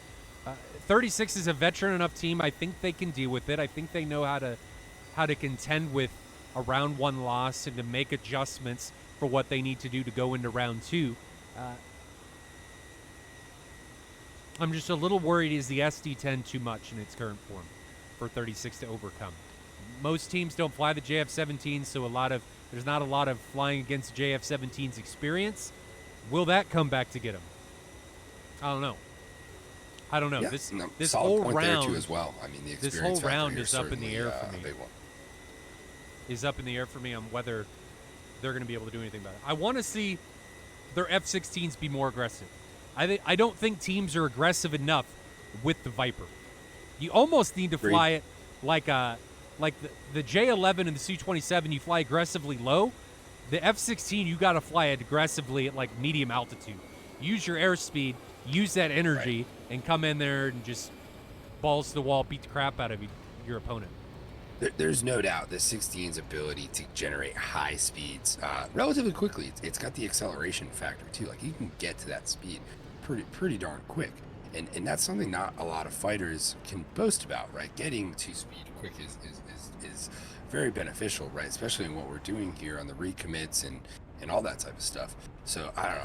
36 is a veteran enough team. I think they can deal with it. I think they know how to contend with a round one loss and to make adjustments for what they need to do to go into round two. I'm just a little worried, is the SD10 too much in its current form for 36 to overcome? Most teams don't fly the JF-17, so there's not a lot of flying against JF-17's experience. Will that come back to get them? I don't know. Yeah, this solid whole point there round too as well. I mean, the this experience whole round factor is up in the air for a me. big one. Is up in the air for me on whether they're going to be able to do anything about it. I want to see their F-16s be more aggressive. I don't think teams are aggressive enough with the Viper. You almost need to fly it like the J-11 and the Su-27. You fly aggressively low. The F-16, you got to fly it aggressively at like medium altitude. Use your airspeed, use that energy, and come in there and just balls to the wall, beat the crap out of your opponent. There's no doubt the 16's ability to generate high speeds relatively quickly. It's got the acceleration factor too. Like you can get to that speed pretty darn quick, and that's something not a lot of fighters can boast about, right? Getting to speed quick is very beneficial, right? Especially in what we're doing here on the recommits and all that type of stuff. So I don't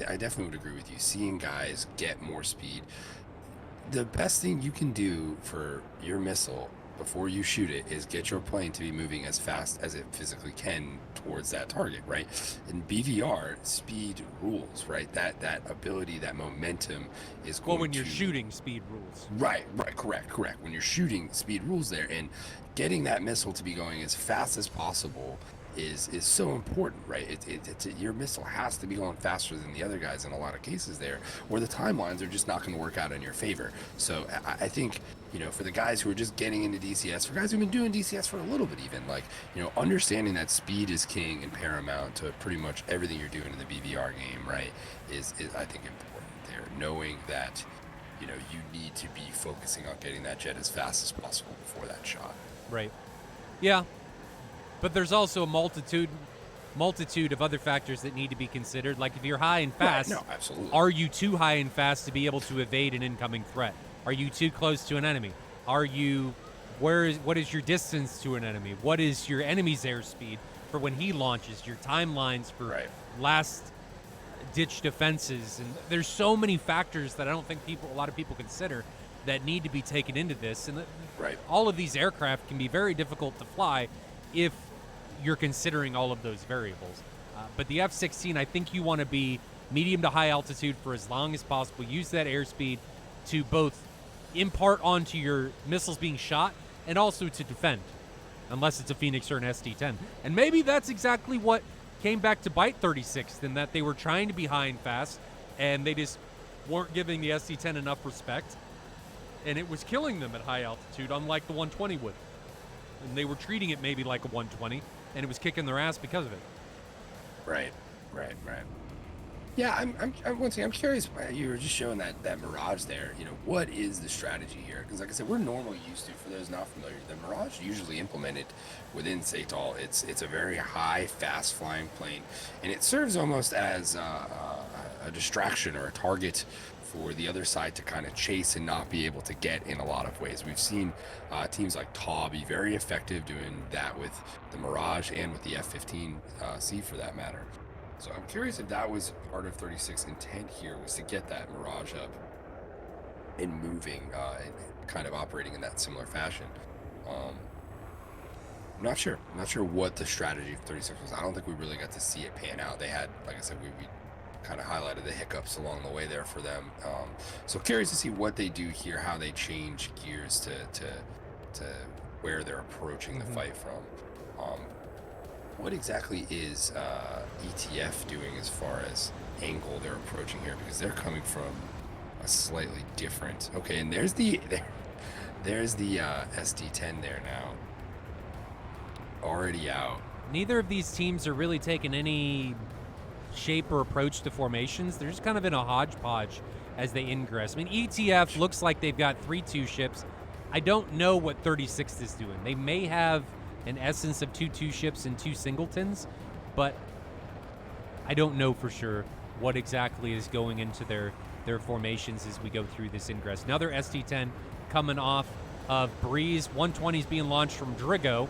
know. I definitely would agree with you. Seeing guys get more speed, the best thing you can do for your missile before you shoot it is get your plane to be moving as fast as it physically can towards that target, right? In BVR, speed rules, right? That ability, that momentum is going Well, when you're to, shooting, speed rules. right, correct. When you're shooting, speed rules there, and getting that missile to be going as fast as possible is so important, right? Your missile has to be going faster than the other guys in a lot of cases there, or the timelines are just not going to work out in your favor. So I think, for the guys who are just getting into DCS, for guys who've been doing DCS for a little bit even, like, understanding that speed is king and paramount to pretty much everything you're doing in the BVR game, right, is I think important there. Knowing that, you need to be focusing on getting that jet as fast as possible before that shot. Right. Yeah. But there's also a multitude of other factors that need to be considered. Like if you're high and fast, Right. No, absolutely. Are you too high and fast to be able to evade an incoming threat? Are you too close to an enemy? What is your distance to an enemy? What is your enemy's airspeed for when he launches? Your timelines for last ditch defenses, and there's so many factors that I don't think a lot of people consider that need to be taken into this. And all of these aircraft can be very difficult to fly if you're considering all of those variables. But the F-16, I think you want to be medium to high altitude for as long as possible. Use that airspeed to both impart onto your missiles being shot and also to defend, unless it's a Phoenix or an ST-10. And maybe that's exactly what came back to bite 36th, in that they were trying to be high and fast, and they just weren't giving the ST-10 enough respect, and it was killing them at high altitude, unlike the 120 would. And they were treating it maybe like a 120, and it was kicking their ass because of it. Right. Yeah, I'm curious. You were just showing that Mirage there. What is the strategy here? Because like I said, we're normally used to, for those not familiar, the Mirage usually implemented within SATAL. It's a very high, fast flying plane, and it serves almost as a distraction or a target for the other side to kind of chase and not be able to get in a lot of ways. We've seen teams like TAW be very effective doing that with the Mirage and with the F-15C for that matter. So I'm curious if that was part of 36's intent here, was to get that Mirage up and moving and kind of operating in that similar fashion. I'm not sure. I'm not sure what the strategy of 36 was. I don't think we really got to see it pan out. They had, like I said, we kind of highlighted the hiccups along the way there for them. So curious to see what they do here, how they change gears to where they're approaching the fight from. What exactly is ETF doing as far as angle they're approaching here? Because they're coming from a slightly different. Okay, and there's the SD-10 there now, already out. Neither of these teams are really taking any shape or approach to formations. They're just kind of in a hodgepodge as they ingress. I mean, ETF looks like they've got 3-2 ships. I don't know what 36th is doing. They may have an essence of 2-2 ships and 2 singletons, but I don't know for sure what exactly is going into their formations as we go through this ingress. Another ST-10 coming off of Breeze. 120 is being launched from Drigo.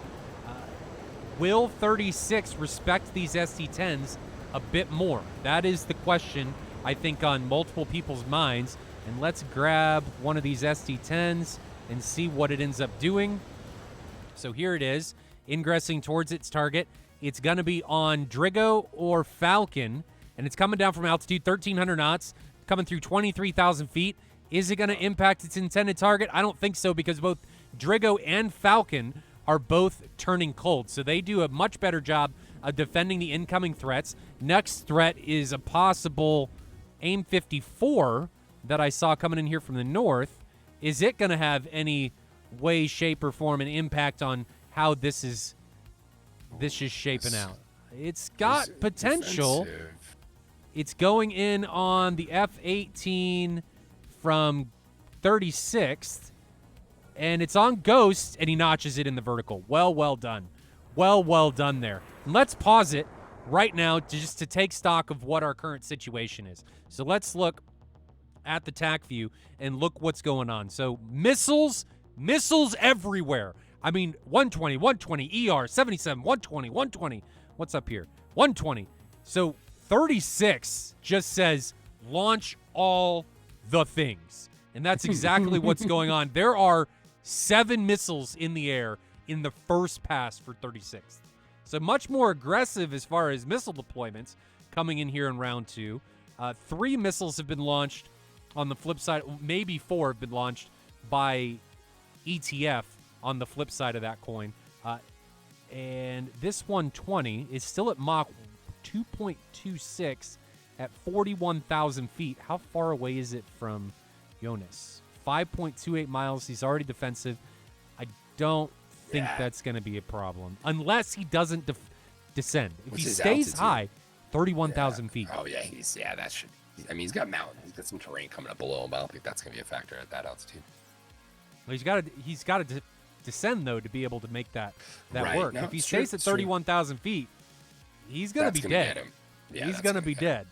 Will 36 respect these ST-10s a bit more? That is the question, I think, on multiple people's minds. And let's grab one of these ST-10s and see what it ends up doing. So here it is, ingressing towards its target. It's going to be on Drigo or Falcon, and it's coming down from altitude 1,300 knots, coming through 23,000 feet. Is it going to impact its intended target? I don't think so, because both Drigo and Falcon are both turning cold, so they do a much better job of defending the incoming threats. Next threat is a possible AIM 54 that I saw coming in here from the north. Is it going to have any way, shape, or form an impact on how this is shaping out? It's got potential. Defensive. It's going in on the F-18 from 36th, and it's on Ghost, and he notches it in the vertical. Well done. Well done there. And let's pause it right now just to take stock of what our current situation is. So let's look at the TAC view and look what's going on. So missiles everywhere. I mean, 120, ER, 77, 120, 120. What's up here? 120. So 36 just says launch all the things. And that's exactly what's going on. There are 7 missiles in the air in the first pass for 36. So much more aggressive as far as missile deployments coming in here in round 2. 3 missiles have been launched on the flip side. Maybe 4 have been launched by ETF on the flip side of that coin. And this 120 is still at Mach 2.26 at 41,000 feet. How far away is it from Jonas? 5.28 miles. He's already defensive. I don't think that's going to be a problem unless he doesn't descend. If he stays high, 31,000 feet. Oh yeah, that should. I mean, he's got mountains. He's got some terrain coming up below him. But I don't think that's going to be a factor at that altitude. Well, he's got to descend though to be able to make that work. No, if he stays at 31,000 feet, he's going to be dead. He's going to be dead.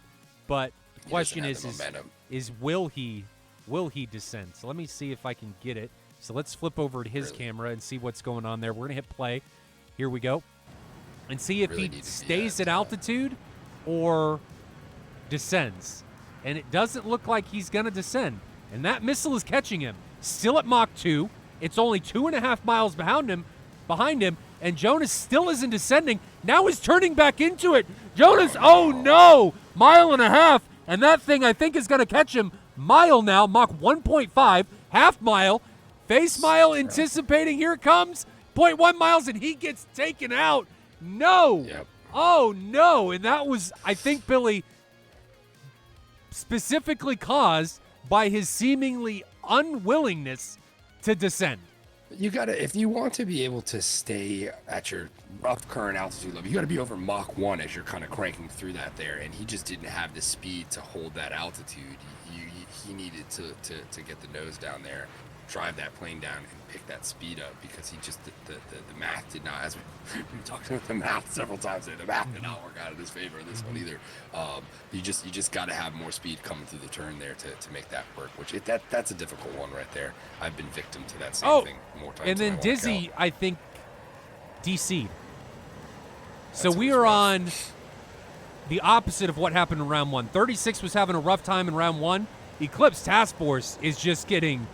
But the question is will he descend? So let me see if I can get it. So let's flip over to his camera and see what's going on there. We're going to hit play. Here we go. And see if he stays at altitude or descends. And it doesn't look like he's going to descend. And that missile is catching him. Still at Mach 2. It's only 2.5 miles behind him. And Jonas still isn't descending. Now he's turning back into it. Jonas, oh no! 1.5 miles. And that thing, I think, is going to catch him. Mile now, Mach 1.5, half mile. Face mile anticipating. Here it comes. 0.1 miles, and he gets taken out. No. Yep. Oh, no. And that was, I think, Billy, specifically caused by his seemingly unwillingness to descend. You gotta, if you want to be able to stay at your rough current altitude level, you gotta be over Mach 1 as you're kind of cranking through that there, and he just didn't have the speed to hold that altitude. He needed to get the nose down there, drive that plane down, and pick that speed up, because he just, the math did not, as we talked about the math several times there, the math did not work out in his favor in this one either. You just got to have more speed coming through the turn there to make that work, which that's a difficult one right there. I've been victim to that same thing more times. And then Dizzy, I think, DC'd. So we rough. are on the opposite of what happened in round 1. 36 was having a rough time in round 1. Eclipse Task Force is just getting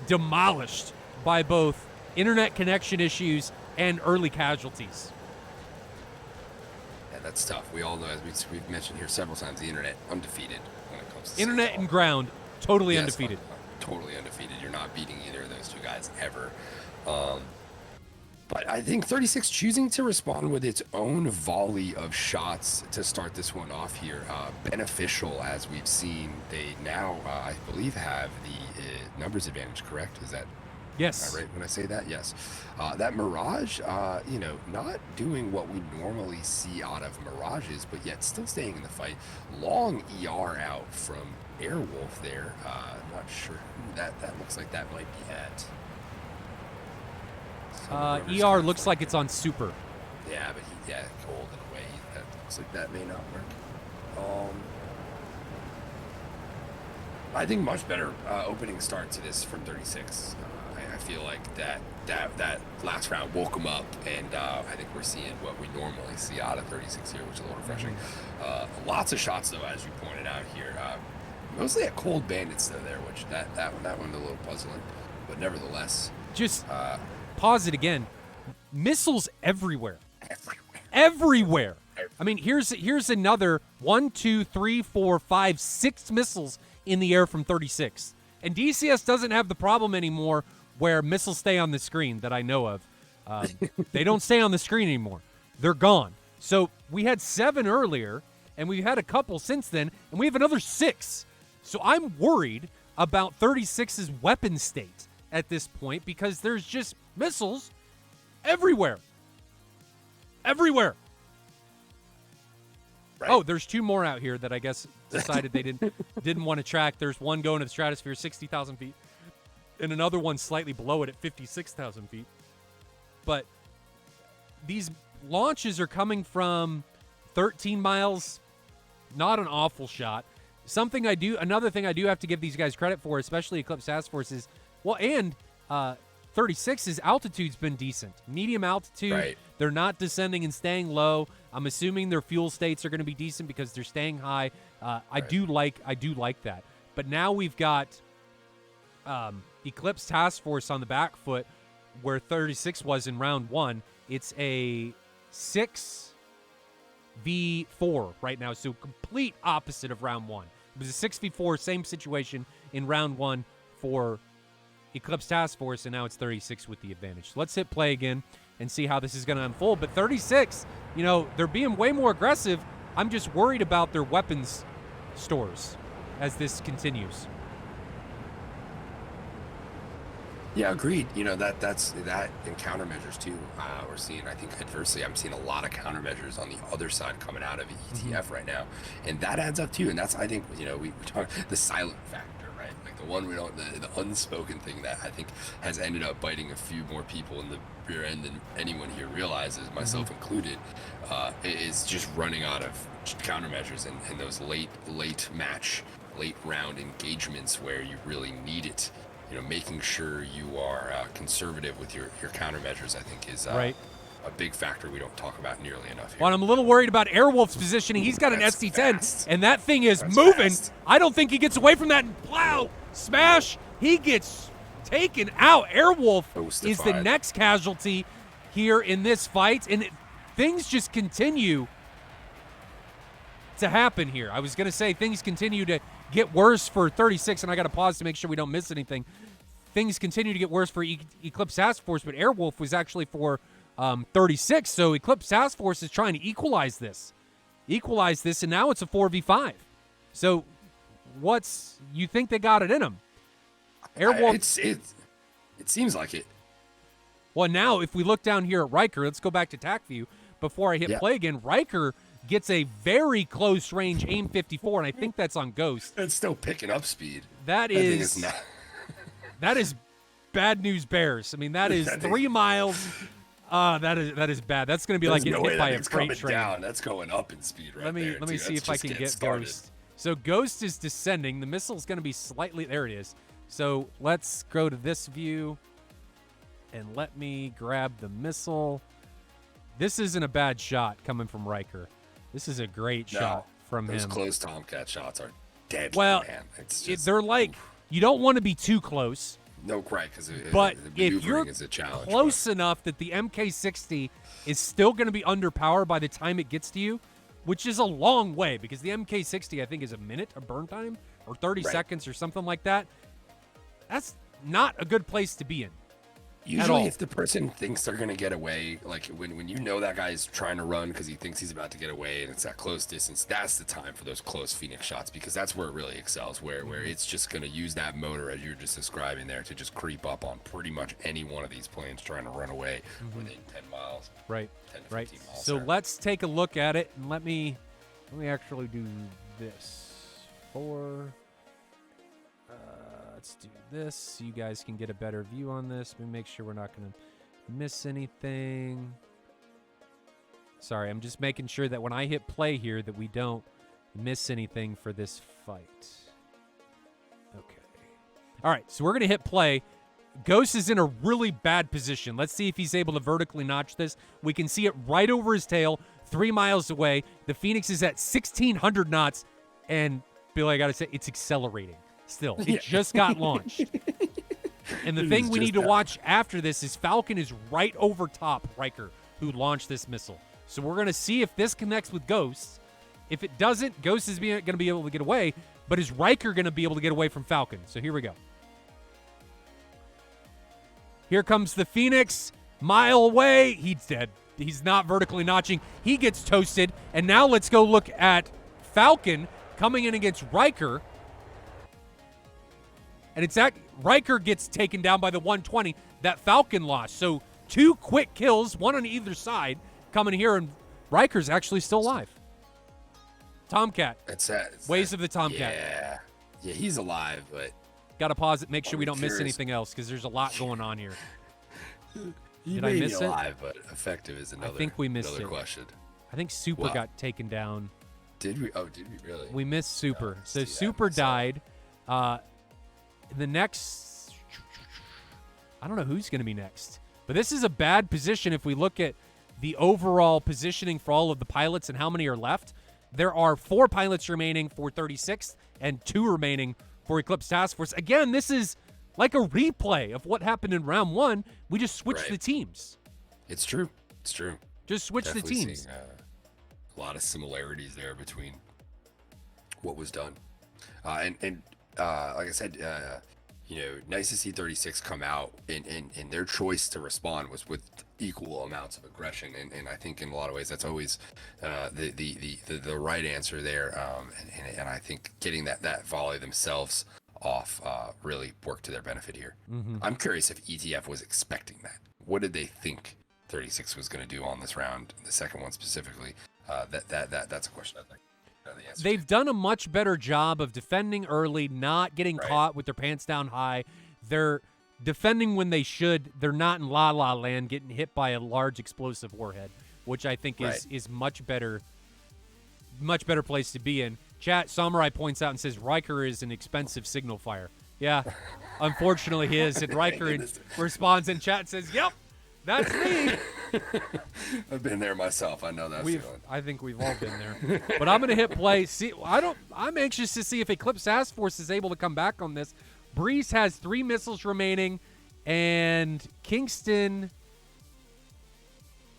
demolished by both internet connection issues and early casualties. Yeah, that's tough. We all know, as we've mentioned here several times, the internet undefeated when it comes to internet SATAL. and ground, totally undefeated. Totally undefeated. You're not beating either of those two guys ever. But I think 36 choosing to respond with its own volley of shots to start this one off here, beneficial, as we've seen. They now, I believe, have the numbers advantage, correct? Is that Yes. right when I say that? Yes. That Mirage, not doing what we normally see out of Mirages, but yet still staying in the fight. Long ER out from Airwolf there. Not sure who that looks like that might be at. ER looks like it's on super. Yeah, but cold in a way. That looks like that may not work. I think much better opening start to this from 36. I feel like that last round woke him up, and I think we're seeing what we normally see out of 36 here, which is a little refreshing. Lots of shots, though, as you pointed out here. Mostly at Cold Bandits, though, there, which that one a little puzzling, but nevertheless. Just pause it again. Missiles everywhere. Everywhere. I mean, here's another 1, 2, 3, 4, 5, 6 missiles in the air from 36. And DCS doesn't have the problem anymore where missiles stay on the screen that I know of. They don't stay on the screen anymore. They're gone. So we had 7 earlier, and we've had a couple since then, and we have another 6. So I'm worried about 36's weapon state at this point, because there's just missiles everywhere. Everywhere. Right. Oh, there's 2 more out here that I guess decided they didn't want to track. There's one going to the stratosphere, 60,000 feet. and another one slightly below it at 56,000 feet. But these launches are coming from 13 miles. Not an awful shot. Another thing I do have to give these guys credit for, especially Eclipse Task Force, is, and 36's altitude's been decent. Medium altitude. Right. They're not descending and staying low. I'm assuming their fuel states are going to be decent because they're staying high. I do like that. But now we've got Eclipse Task Force on the back foot where 36 was in round 1. It's a 6v4 right now, so complete opposite of round 1. It was a 6v4, same situation in round 1 for Eclipse Task Force, and now it's 36 with the advantage. So let's hit play again and see how this is going to unfold. But 36, they're being way more aggressive. I'm just worried about their weapons stores as this continues. Yeah, agreed. That's that and countermeasures too. We're seeing, I think, adversely, I'm seeing a lot of countermeasures on the other side coming out of ETF right now, and that adds up too. And that's, I think, we talk the silent factor, right? Like the one we don't, the unspoken thing that I think has ended up biting a few more people in the rear end than anyone here realizes, myself included, is just running out of countermeasures and those late round engagements where you really need it. Making sure you are conservative with your countermeasures, I think, is a big factor we don't talk about nearly enough here. Well, I'm a little worried about Airwolf's positioning. He's got an ST-10, and that thing is moving. Fast. I don't think he gets away from that. And plow, smash, he gets taken out. Airwolf is the next casualty here in this fight, and things just continue to happen here. I was going to say things continue to get worse for 36, and I got to pause to make sure we don't miss anything. Things continue to get worse for Eclipse Task Force, but Airwolf was actually for 36, so Eclipse Task Force is trying to equalize this, and now it's a 4v5. So you think they got it in them? Airwolf. It seems like it. Well, now if we look down here at Riker, let's go back to TAC view before I hit play again. Riker gets a very close range aim 54, and I think that's on Ghost. It's still picking up speed. That is bad news bears. I mean, that is 3 miles. That is bad. That's going to be like getting hit by a freight train. Down. That's going up in speed right there. Let me see if I can get started. Ghost. So Ghost is descending. The missile's going to be slightly, there it is. So let's go to this view and let me grab the missile. This isn't a bad shot coming from Riker. This is a great shot from him. Those close Tomcat shots are deadly, well, man. It's just, they're like, you don't want to be too close. No, right, because but the if you're is a challenge, close enough that the MK60 is still going to be under power by the time it gets to you, which is a long way because the MK60, I think, is a minute of burn time or 30 seconds or something like that. That's not a good place to be in. Usually if the person thinks they're going to get away, like when that guy's trying to run because he thinks he's about to get away and it's that close distance, that's the time for those close Phoenix shots because that's where it really excels, where it's just going to use that motor, as you were just describing there, to just creep up on pretty much any one of these planes trying to run away within 10 miles. Right, 10 to 15 miles. So let's take a look at it, and let me actually do this let's do this so you guys can get a better view on this. Let me make sure we're not going to miss anything. Sorry, I'm just making sure that when I hit play here that we don't miss anything for this fight. Okay. All right, so we're going to hit play. Ghost is in a really bad position. Let's see if he's able to vertically notch this. We can see it right over his tail, 3 miles away. The Phoenix is at 1,600 knots, and Billy, I got to say, it's accelerating. Still, it just got launched. And the thing we need to watch after this is Falcon is right over top Riker, who launched this missile. So we're going to see if this connects with Ghost. If it doesn't, Ghost is going to be able to get away, but is Riker going to be able to get away from Falcon? So here we go. Here comes the Phoenix, mile away. He's dead. He's not vertically notching. He gets toasted. And now let's go look at Falcon coming in against Riker. And it's that Riker gets taken down by the 120 that Falcon lost. So 2 quick kills, one on either side, coming here, and Riker's actually still alive. Tomcat. It's Ways of the Tomcat. Yeah, he's alive, but Got to pause it, make sure we don't miss curious. anything else because there's a lot going on here. You Did I may miss be it? alive, but effective is another. I think we missed another it. question. I think Super What? got taken down. Did we? Oh, did we really? We missed Super. No, So see that Super myself. died. The next, I don't know who's going to be next. But this is a bad position if we look at the overall positioning for all of the pilots and how many are left. There are 4 pilots remaining for 36th and 2 remaining for Eclipse Task Force. Again, this is like a replay of what happened in round 1. We just switched Right. the teams. It's true. It's true. Just switch the Definitely teams. seeing, a lot of similarities there between what was done, and like I said, nice to see 36 come out, and their choice to respond was with equal amounts of aggression, and I think in a lot of ways that's always the right answer there, and I think getting that volley themselves off really worked to their benefit here. I'm curious if ETF was expecting that. What did they think 36 was going to do on this round, the second one specifically? That's a question I'd like to know the answer They've to. done a much better job of defending early, not getting Right. caught with their pants down high. They're defending when they should. They're not in La La Land getting hit by a large explosive warhead, which I think is much better place to be in. Chat Samurai points out and says Riker is an expensive signal fire. Yeah, unfortunately he is. And Riker responds in chat and says, "Yep, that's me." I've been there myself. I know that feeling. I think we've all been there. But I'm going to hit play. See, I'm anxious to see if Eclipse Task Force is able to come back on this. Breeze has 3 missiles remaining, and Kingston,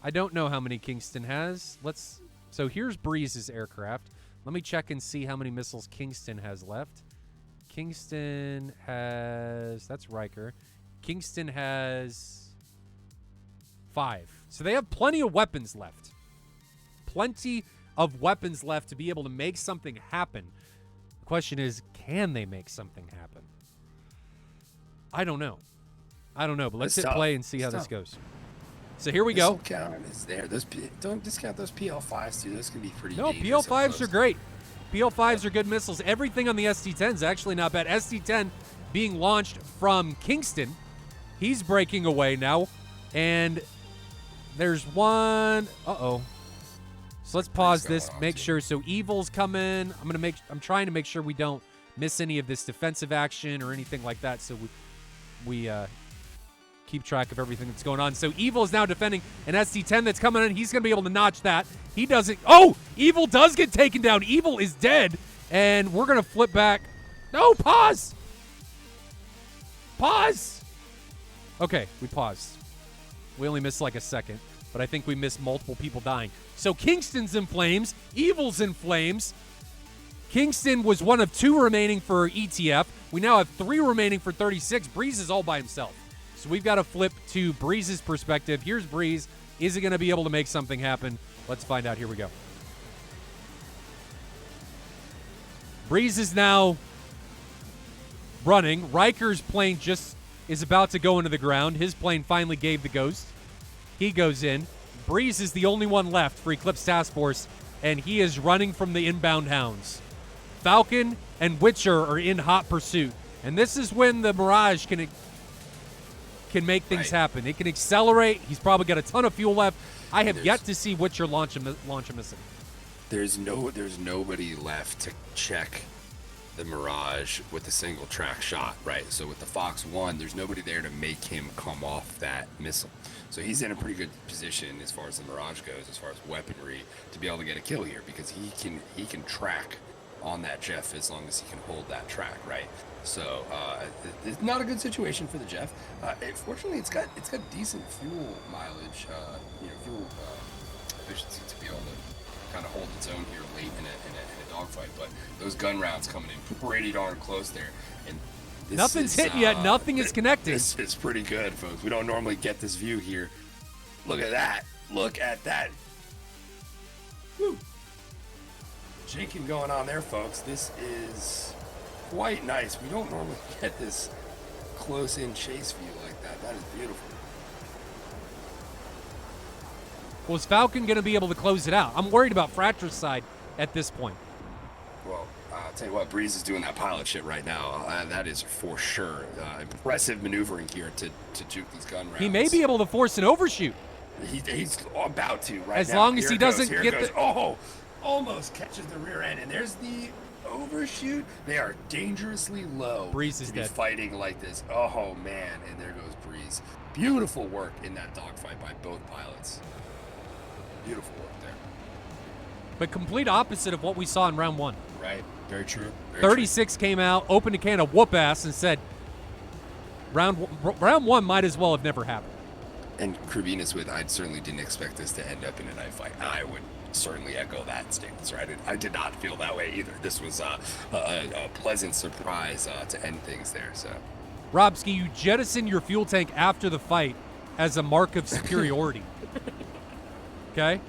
I don't know how many Kingston has. So here's Breeze's aircraft. Let me check and see how many missiles Kingston has left. Kingston has, that's Riker. Kingston has 5. So they have plenty of weapons left. Plenty of weapons left to be able to make something happen. The question is, can they make something happen? I don't know. But let's hit play and see how this goes. So here we go. Missile count is there. Don't discount those PL5s too. Those can be pretty. No, dangerous up PL5s close. are great. PL5s are good missiles. Everything on the ST-10 is actually not bad. ST-10 being launched from Kingston. He's breaking away now. And there's one. Uh-oh. So let's pause this, make sure. So Evil's coming. I'm trying to make sure we don't miss any of this defensive action or anything like that. So we keep track of everything that's going on. So Evil is now defending an ST-10 that's coming in. He's going to be able to notch that. He doesn't. Oh, Evil does get taken down. Evil is dead. And we're going to flip back. No, pause. Pause. Okay, we paused. We only missed like a second, but I think we missed multiple people dying. So Kingston's in flames. Evil's in flames. Kingston was one of 2 remaining for ETF. We now have 3 remaining for 36. Breeze is all by himself. So we've got to flip to Breeze's perspective. Here's Breeze. Is he going to be able to make something happen? Let's find out. Here we go. Breeze is now running. Riker's plane just is about to go into the ground. His plane finally gave the ghost. He goes in. Breeze is the only one left for Eclipse Task Force, and he is running from the inbound hounds. Falcon and Witcher are in hot pursuit, and this is when the Mirage can make things happen. It can accelerate. He's probably got a ton of fuel left. I have yet to see Witcher launch a missile. There's nobody left to check the Mirage with a single track shot, right? So with the Fox 1, there's nobody there to make him come off that missile. So he's in a pretty good position as far as the Mirage goes, as far as weaponry, to be able to get a kill here, because he can track on that Jeff as long as he can hold that track, right? So it's not a good situation for the Jeff. Fortunately, it's got decent fuel mileage, fuel efficiency to be able to kind of hold its own here late in a dogfight. But those gun rounds coming in pretty darn close there, and Nothing's hit yet. Nothing is connected. This is pretty good, folks. We don't normally get this view here. Look at that. Look at that. Woo. Shaking going on there, folks. This is quite nice. We don't normally get this close-in chase view like that. That is beautiful. Well, is Falcon going to be able to close it out? I'm worried about Fratra's side at this point. Well, Tell you what, Breeze is doing that pilot shit right now. That is for sure impressive maneuvering here to juke these gun rounds. He may be able to force an overshoot. He's about to right as now. long as Here he it goes, doesn't here get it goes. the. Oh, almost catches the rear end, and there's the overshoot. They are dangerously low. Breeze is to be dead. fighting like this. Oh man, and there goes Breeze. Beautiful work in that dogfight by both pilots. Beautiful work there. But complete opposite of what we saw in round 1. Right. Very true. Very 36 came out, opened a can of whoop ass, and said, round 1 might as well have never happened. And Kravinas with, I certainly didn't expect this to end up in a knife fight. I would certainly echo that stance, right? I did not feel that way either. This was a pleasant surprise to end things there. So, Robski, you jettison your fuel tank after the fight as a mark of superiority. Okay?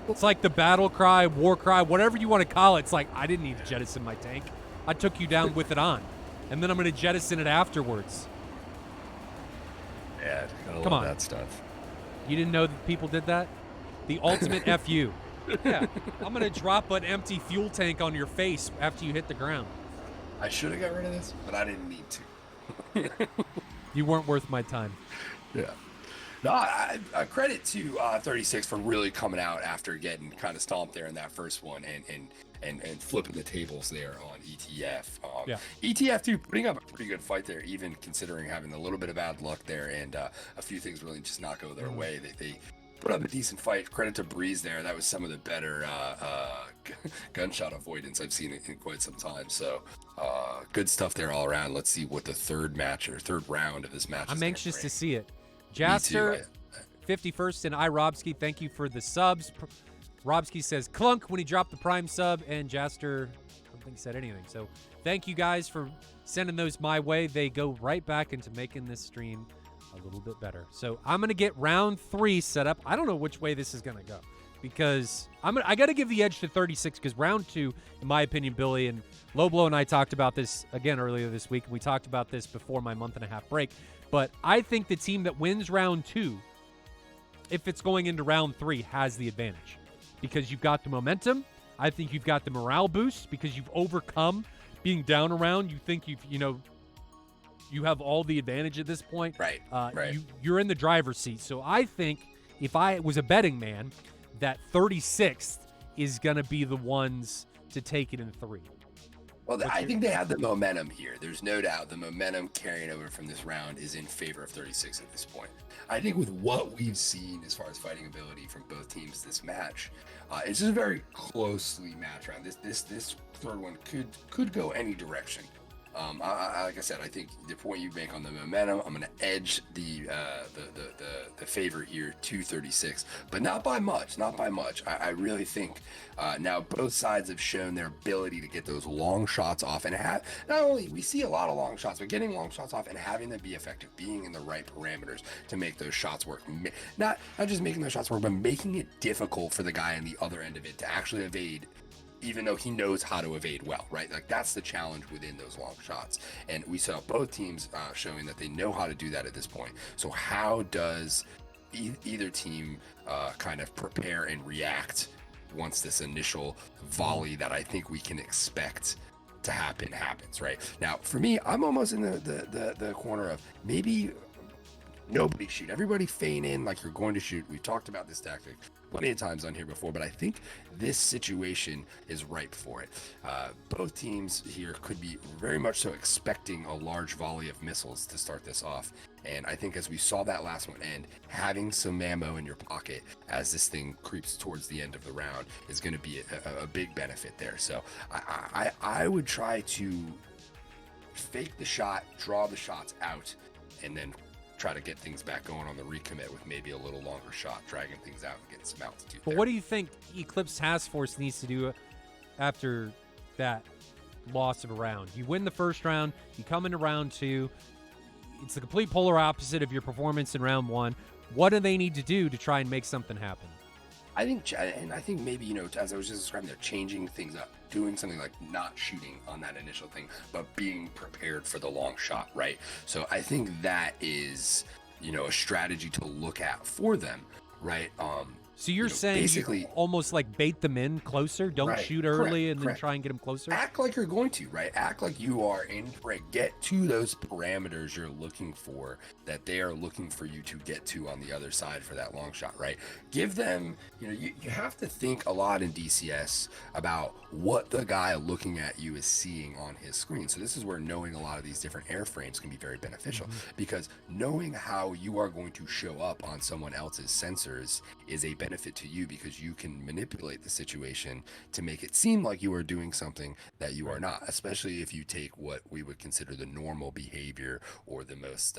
It's like the battle cry, war cry, whatever you want to call it. It's like, I didn't need to jettison my tank. I took you down with it on. And then I'm going to jettison it afterwards. yeah, gotta Come love on. that stuff. You didn't know that people did that? The ultimate FU. Yeah. I'm going to drop an empty fuel tank on your face after you hit the ground. I should have got rid of this, but I didn't need to. You weren't worth my time. Yeah. No, I credit to 36 for really coming out after getting kind of stomped there in that first one and flipping the tables there on ETF. Yeah. ETF too, putting up a pretty good fight there, even considering having a little bit of bad luck there and a few things really just not go their way. They put up a decent fight. Credit to Breeze there. That was some of the better gunshot avoidance I've seen in quite some time. So good stuff there all around. Let's see what the third round of this match is. I'm anxious to see it. Me too. Jaster, 51st, and Robski, thank you for the subs. Robski says clunk when he dropped the prime sub, and Jaster, I don't think he said anything. So thank you guys for sending those my way. They go right back into making this stream a little bit better. So I'm going to get round 3 set up. I don't know which way this is going to go because I got to give the edge to 36 because round 2, in my opinion, Billy and Loblo and I talked about this again earlier this week. We talked about this before my month-and-a-half break. But I think the team that wins round 2, if it's going into round 3, has the advantage because you've got the momentum. I think you've got the morale boost because you've overcome being down around. You think you have all the advantage at this point. Right. Right. You're in the driver's seat. So I think if I was a betting man, that 36th is going to be the ones to take it in 3. Well, I think they have the momentum here. There's no doubt the momentum carrying over from this round is in favor of 36 at this point. I think with what we've seen as far as fighting ability from both teams this match, it's just a very closely matched round. This third one could go any direction. Like I said, I think the point you make on the momentum, I'm going to edge the favor here to 36, but not by much. I really think now both sides have shown their ability to get those long shots off and have not only we see a lot of long shots, but getting long shots off and having them be effective, being in the right parameters to make those shots work. Not just making those shots work, but making it difficult for the guy on the other end of it to actually evade, even though he knows how to evade well, right? Like that's the challenge within those long shots. And we saw both teams showing that they know how to do that at this point. So how does either team kind of prepare and react once this initial volley that I think we can expect to happens, right? Now, for me, I'm almost in the corner of maybe nobody shoot. Everybody feign in like you're going to shoot. We've talked about this tactic plenty of times on here before, but I think this situation is ripe for it. Both teams here could be very much so expecting a large volley of missiles to start this off. And I think as we saw that last one end, having some ammo in your pocket as this thing creeps towards the end of the round is going to be a big benefit there. So I would try to fake the shot, draw the shots out, and then try to get things back going on the recommit with maybe a little longer shot, dragging things out and getting some altitude. But what do you think Eclipse Task Force needs to do after that loss of a round? You win the first round, you come into round 2. It's the complete polar opposite of your performance in round 1. What do they need to do to try and make something happen? I think maybe, as I was just describing, they're changing things up, doing something like not shooting on that initial thing, but being prepared for the long shot, right? So I think that is, a strategy to look at for them, right? So you're saying basically you almost like bait them in closer? Don't right, shoot early and then correct. try and get them closer? Act like you're going to, right? Act like you are in prey. Get to those parameters you're looking for, that they are looking for you to get to on the other side for that long shot, right? Give them, you have to think a lot in DCS about what the guy looking at you is seeing on his screen. So this is where knowing a lot of these different airframes can be very beneficial, because knowing how you are going to show up on someone else's sensors is a benefit to you, because you can manipulate the situation to make it seem like you are doing something that you are not, especially if you take what we would consider the normal behavior or the most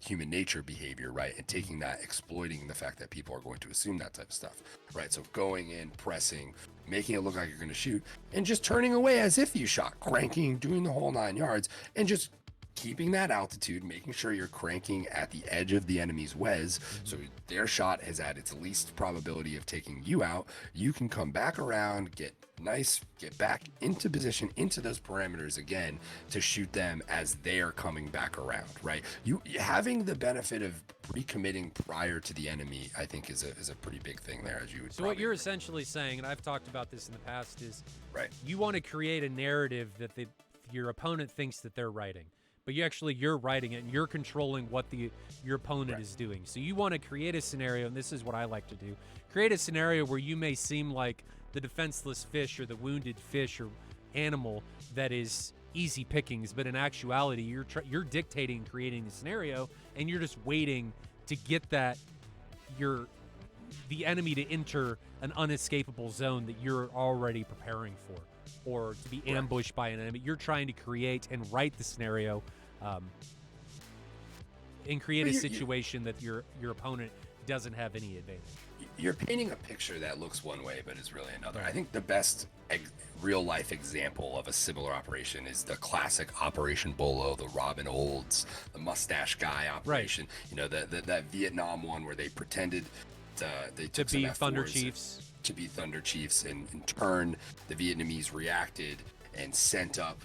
human nature behavior, right? And taking that, exploiting the fact that people are going to assume that type of stuff, right? So going in, pressing, making it look like you're going to shoot, and just turning away as if you shot, cranking, doing the whole 9 yards, and just keeping that altitude, making sure you're cranking at the edge of the enemy's wez, so their shot is at its least probability of taking you out. You can come back around, get back into position, into those parameters again, to shoot them as they're coming back around, right? You having the benefit of recommitting prior to the enemy, I think is a pretty big thing there, as you would. So what you're essentially saying, and I've talked about this in the past, is right. You want to create a narrative that your opponent thinks that they're writing, but you're writing it, and you're controlling what your opponent is doing. So you want to create a scenario, and this is what I like to do: create a scenario where you may seem like the defenseless fish or the wounded fish or animal that is easy pickings, but in actuality, you're dictating, creating the scenario, and you're just waiting to get the enemy to enter an unescapable zone that you're already preparing for, or to be ambushed by an enemy. You're trying to create and write the scenario, and create a situation that your opponent doesn't have any advantage. You're painting a picture that looks one way but is really another. I think the best real life example of a similar operation is the classic Operation Bolo, the Robin Olds, the mustache guy operation. Right. That Vietnam one where they pretended they took to be Thunder Chiefs. To be Thunder Chiefs, and in turn the Vietnamese reacted and sent up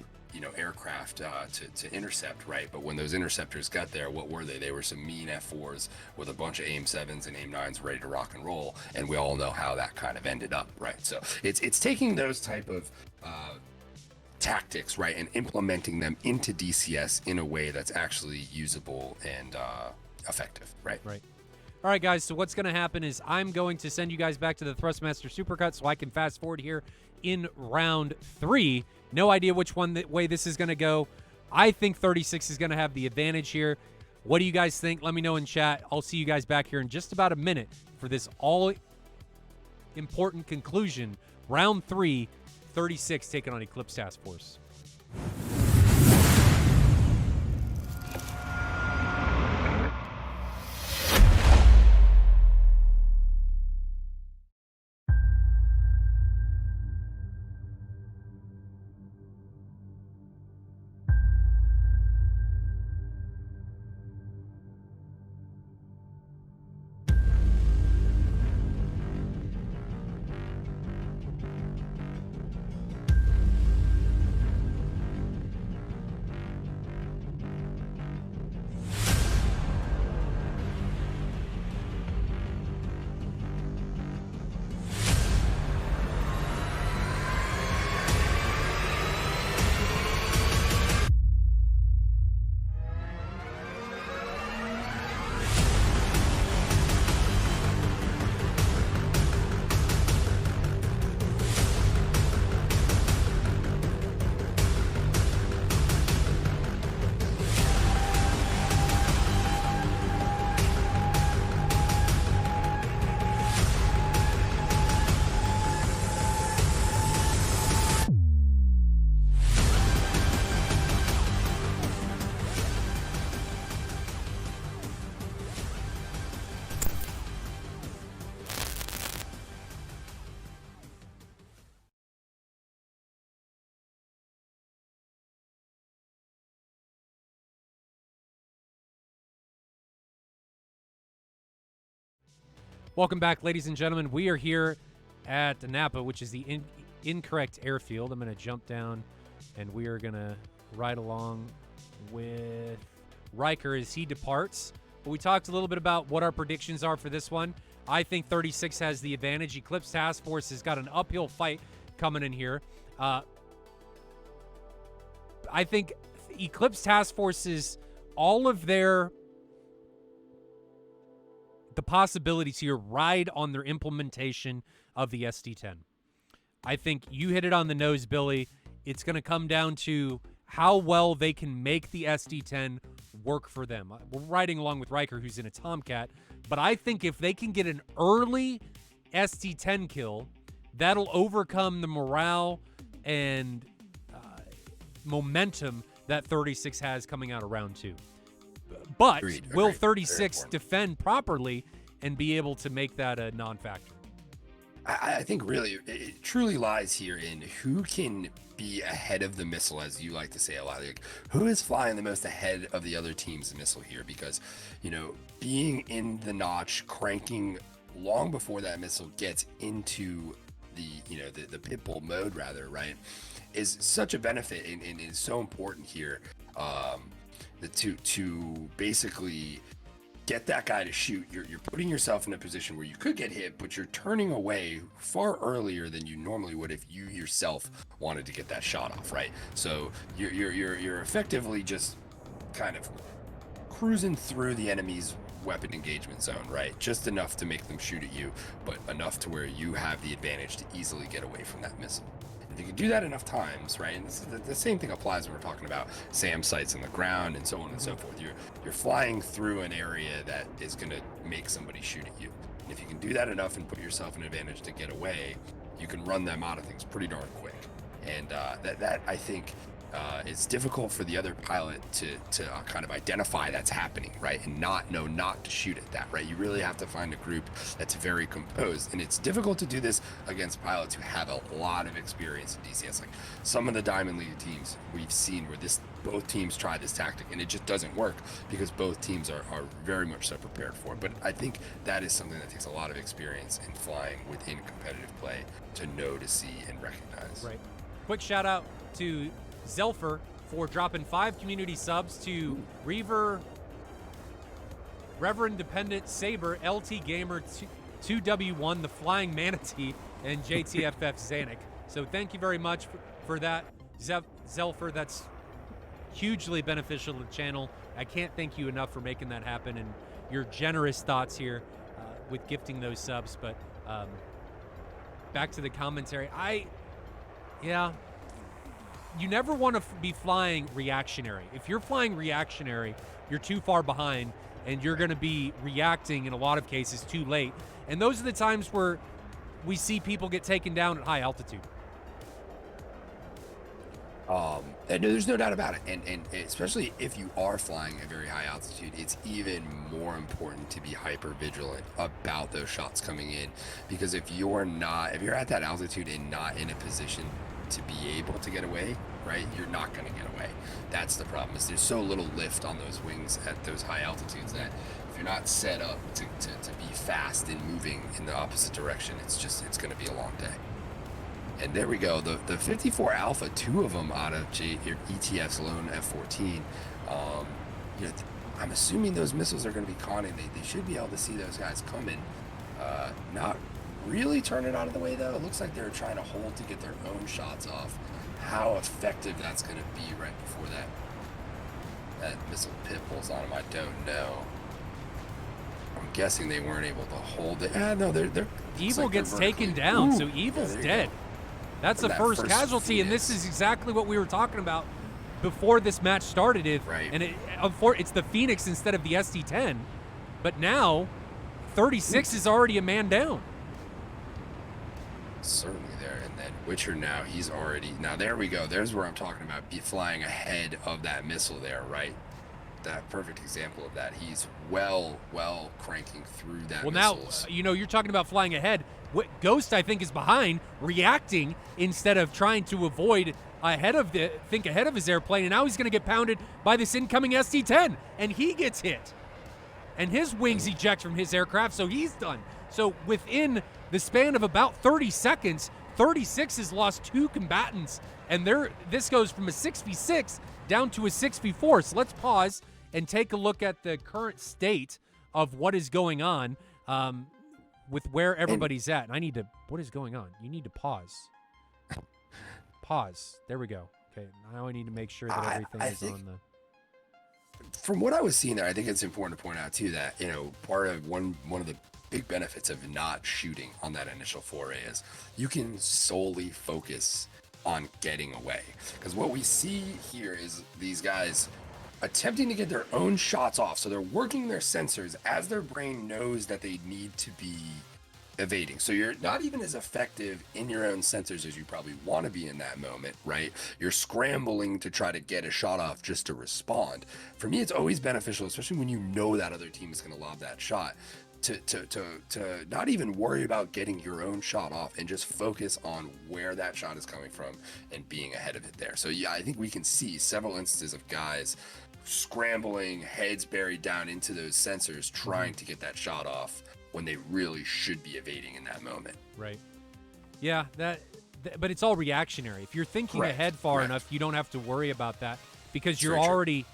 aircraft to intercept, right? But when those interceptors got there, what were they? They were some mean F4s with a bunch of AIM-7s and AIM-9s ready to rock and roll, and we all know how that kind of ended up, right? So it's taking those type of tactics, right, and implementing them into DCS in a way that's actually usable and effective, right? Right. All right, guys, so what's going to happen is I'm going to send you guys back to the Thrustmaster Supercut so I can fast forward here in round 3. No idea which way this is going to go. I think 36 is going to have the advantage here. What do you guys think? Let me know in chat. I'll see you guys back here in just about a minute for this all-important conclusion. Round 3, 36 taking on Eclipse Task Force. Welcome back, ladies and gentlemen. We are here at Napa, which is the incorrect airfield. I'm going to jump down, and we are going to ride along with Riker as he departs. But we talked a little bit about what our predictions are for this one. I think 36 has the advantage. Eclipse Task Force has got an uphill fight coming in here. I think Eclipse Task Force's, all of the possibilities here ride on their implementation of the SD10. I think you hit it on the nose, Billy. It's going to come down to how well they can make the SD10 work for them. We're riding along with Riker, who's in a Tomcat, but I think if they can get an early SD10 kill, that'll overcome the morale and momentum that 36 has coming out of round 2. But will 36 defend properly and be able to make that a non-factor? I think really it truly lies here in who can be ahead of the missile, as you like to say a lot. Like, who is flying the most ahead of the other team's missile here? Because, being in the notch, cranking long before that missile gets into the pitbull mode, rather, right, is such a benefit and is so important here. To basically get that guy to shoot, you're putting yourself in a position where you could get hit, but you're turning away far earlier than you normally would if you yourself wanted to get that shot off, right? So you're effectively just kind of cruising through the enemy's weapon engagement zone, right? Just enough to make them shoot at you, but enough to where you have the advantage to easily get away from that missile. If you can do that enough times, right, and the same thing applies when we're talking about SAM sites on the ground and so on and so forth. You're flying through an area that is going to make somebody shoot at you. And if you can do that enough and put yourself in an advantage to get away, you can run them out of things pretty darn quick. And that I think it's difficult for the other pilot to kind of identify that's happening, right, and not to shoot at that, right? You really have to find a group that's very composed, and it's difficult to do this against pilots who have a lot of experience in DCS. Like some of the Diamond League teams we've seen where both teams try this tactic and it just doesn't work because both teams are very much so prepared for it. But I think that is something that takes a lot of experience in flying within competitive play to know, to see, and recognize. Right. Quick shout out to Zelfer for dropping 5 community subs, to Reverend Dependent Saber, LT Gamer 2W1, the Flying Manatee, and JTFF Zanuck. So thank you very much for that, Zelfer. That's hugely beneficial to the channel. I can't thank you enough for making that happen and your generous thoughts here with gifting those subs. But back to the commentary. You never want to be flying reactionary. If you're flying reactionary, you're too far behind, and you're going to be reacting in a lot of cases too late. And those are the times where we see people get taken down at high altitude. There's no doubt about it. And especially if you are flying at very high altitude, it's even more important to be hyper vigilant about those shots coming in. Because if you're at that altitude and not in a position to be able to get away, right, you're not going to get away. That's the problem, is there's so little lift on those wings at those high altitudes that if you're not set up to be fast and moving in the opposite direction, it's going to be a long day. And there we go, the 54 Alpha, 2 of them out of ETF's lone F-14. I'm assuming those missiles are going to be conning. They should be able to see those guys coming. Not really turn it out of the way, though. It looks like they're trying to hold to get their own shots off. How effective that's going to be right before that missile pit pulls on them, I don't know. I'm guessing they weren't able to hold it. No, they're Evil gets taken down, so Evil's dead. Go. That's the first casualty, Phoenix. And this is exactly what we were talking about before this match started. And it's the Phoenix instead of the SD10. But now, 36 is already a man down. Certainly there. And then Witcher now, now there we go. There's where I'm talking about, be flying ahead of that missile there, right? That perfect example of that. He's well cranking through that missiles. Now, you're talking about flying ahead. What Ghost, I think, is behind, reacting instead of trying to think ahead of his airplane, and now he's going to get pounded by this incoming SD-10, and he gets hit. And his wings eject from his aircraft, so he's done. So within the span of about 30 seconds, 36 has lost 2 combatants, and this goes from a 6v6 down to a 6v4. So let's pause and take a look at the current state of what is going on. with where everybody's at. And I need to. What is going on? You need to pause. Pause. There we go. Okay. Now I need to make sure that everything is on the. From what I was seeing there, I think it's important to point out too that part of one of the big benefits of not shooting on that initial foray is you can solely focus on getting away. Because what we see here is these guys attempting to get their own shots off. So they're working their sensors as their brain knows that they need to be evading. So you're not even as effective in your own sensors as you probably want to be in that moment, right? You're scrambling to try to get a shot off just to respond. For me, it's always beneficial, especially when you know that other team is going to lob that shot, to not even worry about getting your own shot off and just focus on where that shot is coming from and being ahead of it there. So yeah, I think we can see several instances of guys scrambling, heads buried down into those sensors, trying to get that shot off when they really should be evading in that moment. Right. Yeah, but it's all reactionary. If you're thinking ahead far enough, you don't have to worry about that because you're already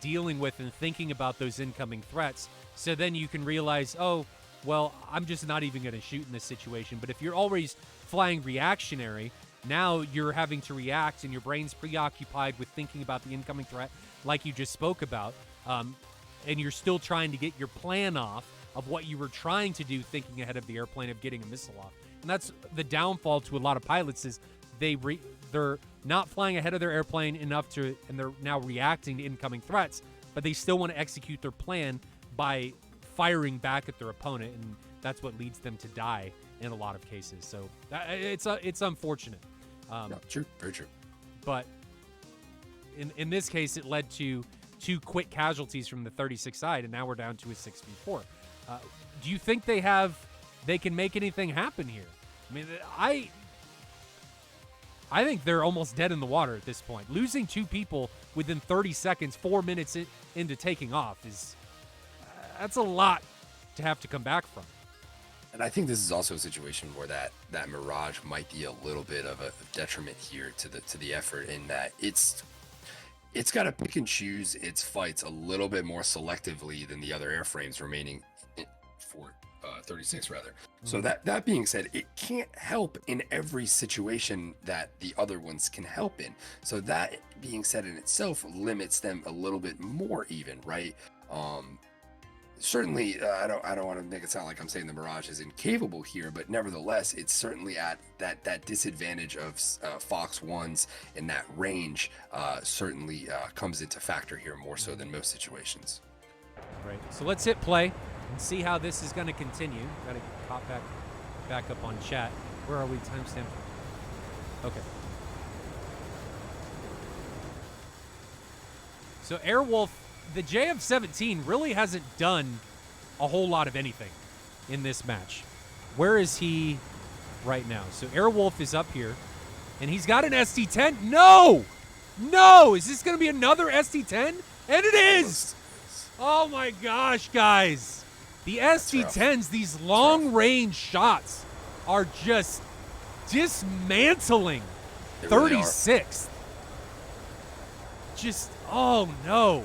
dealing with and thinking about those incoming threats. So then you can realize, oh, well, I'm just not even going to shoot in this situation. But if you're always flying reactionary, now you're having to react and your brain's preoccupied with thinking about the incoming threat like you just spoke about. And you're still trying to get your plan off of what you were trying to do, thinking ahead of the airplane of getting a missile off. And that's the downfall to a lot of pilots is they're not flying ahead of their airplane enough and they're now reacting to incoming threats, but they still want to execute their plan by firing back at their opponent, and that's what leads them to die in a lot of cases. So it's unfortunate. True, very true. But in this case, it led to 2 quick casualties from the 36 side, and now we're down to a 6v4. Do you think they can make anything happen here? I mean, I think they're almost dead in the water at this point. Losing 2 people within 30 seconds, 4 minutes into taking off that's a lot to have to come back from. And I think this is also a situation where that Mirage might be a little bit of a detriment here to the effort, in that it's got to pick and choose its fights a little bit more selectively than the other airframes remaining for 36 rather. So that being said, it can't help in every situation that the other ones can help in. So that being said in itself limits them a little bit more even, right? Certainly, I don't want to make it sound like I'm saying the Mirage is incapable here, but nevertheless, it's certainly at that disadvantage of Fox 1s in that range certainly comes into factor here more so than most situations. Right. So let's hit play and see how this is going to continue. Got to pop back up on chat. Where are we? Timestamp. Okay. So Airwolf, the JF-17 really hasn't done a whole lot of anything in this match. Where is he right now? So Airwolf is up here, and he's got an ST-10. No! Is this going to be another ST-10? And it is! Oh my gosh, guys. The ST-10s, these long-range shots are just dismantling 36th. Just, oh no.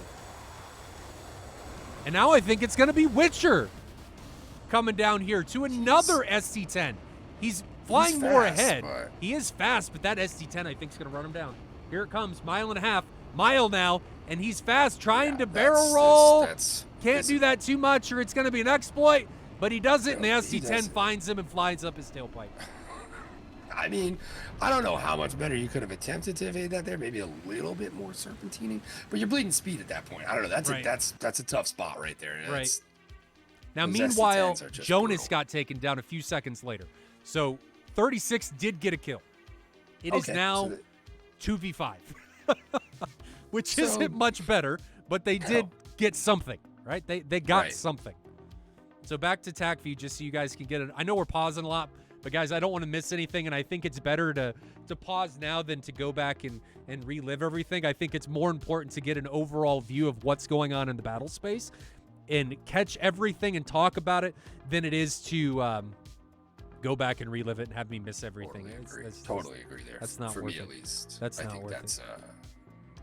And now I think it's going to be Witcher coming down here to another ST-10. He's flying more ahead. But He is fast, but that ST-10 I think is going to run him down. Here it comes, 1.5 miles now, and he's fast, trying to barrel roll. Can't do that too much or it's going to be an exploit, but he does it, and the ST-10 finds him and flies up his tailpipe. I mean, I don't know how much better you could have attempted to evade that there. Maybe a little bit more serpentining, but you're bleeding speed at that point. I don't know. That's a tough spot right there. Right. Now, meanwhile, Jonas got taken down a few seconds later. So 36 did get a kill. It is now 2v5, which isn't much better, but they did get something, right? They got something. So back to TAC view, just so you guys can get it. I know we're pausing a lot, but guys, I don't want to miss anything, and I think it's better to pause now than to go back and relive everything. I think it's more important to get an overall view of what's going on in the battle space and catch everything and talk about it than it is to go back and relive it and have me miss everything. Totally agree there. That's not for worth me it. at least. That's not I think worth that's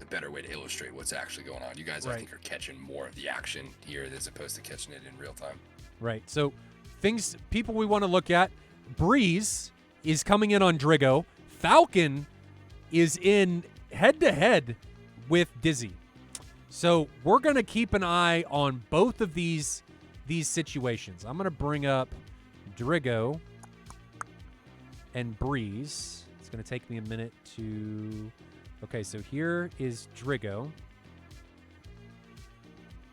the better way to illustrate what's actually going on. You guys, I think, are catching more of the action here as opposed to catching it in real time. Right. So people we want to look at. Breeze is coming in on Drigo. Falcon is in head-to-head with Dizzy. So we're going to keep an eye on both of these situations. I'm going to bring up Drigo and Breeze. It's going to take me a minute to... Okay, so here is Drigo.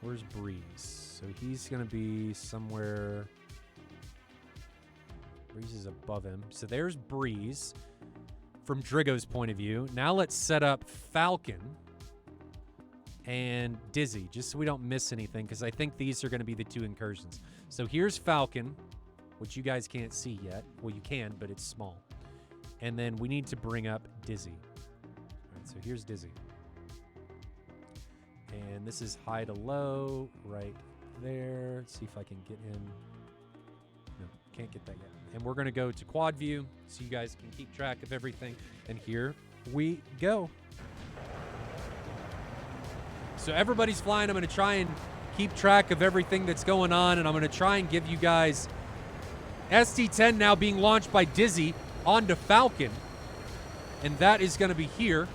Where's Breeze? So he's going to be somewhere... Breeze is above him. So there's Breeze from Drigo's point of view. Now let's set up Falcon and Dizzy, just so we don't miss anything, because I think these are going to be the two incursions. So here's Falcon, which you guys can't see yet. Well, you can, but it's small. And then we need to bring up Dizzy. All right, so here's Dizzy. And this is high to low right there. Let's see if I can get him. No, can't get that yet. And we're going to go to quad view so you guys can keep track of everything. And here we go. So everybody's flying. I'm going to try and keep track of everything that's going on, and I'm going to try and give you guys ST-10 now being launched by Dizzy onto Falcon, and that is going to be here.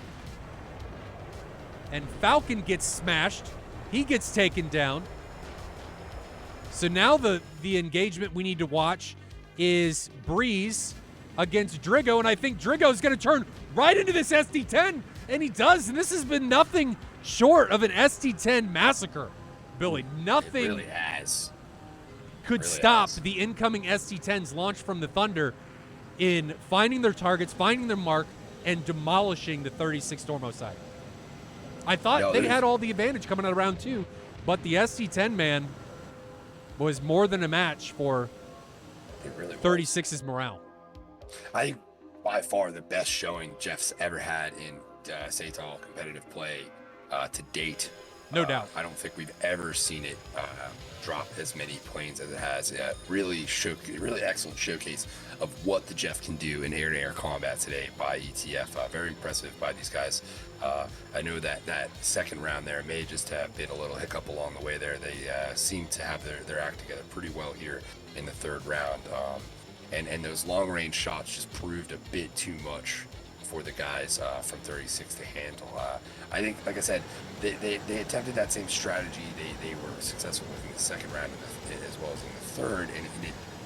And Falcon gets smashed. He gets taken down. So now the engagement we need to watch is Breeze against Drigo, and I think Drigo is going to turn right into this ST-10, and he does, and this has been nothing short of an ST-10 massacre, Billy. Nothing It really has. could Really stop has. the incoming ST-10s launched from the Thunder in finding their targets, finding their mark, and demolishing the 36 Stormo side. I thought they had all the advantage coming out of round 2, but the ST-10, man, was more than a match for It really was. 36's morale. I think by far the best showing Jeff's ever had in SATAL competitive play to date. No doubt. I don't think we've ever seen it drop as many planes as it has. Really excellent showcase of what the Jeff can do in air-to-air combat today by ETF. Very impressive by these guys. I know that second round there may just have been a little hiccup along the way there. They seem to have their act together pretty well here in the third round. And those long-range shots just proved a bit too much for the guys from 36 to handle. I think, like I said, they attempted that same strategy. They were successful with in the second round as well as in the third, and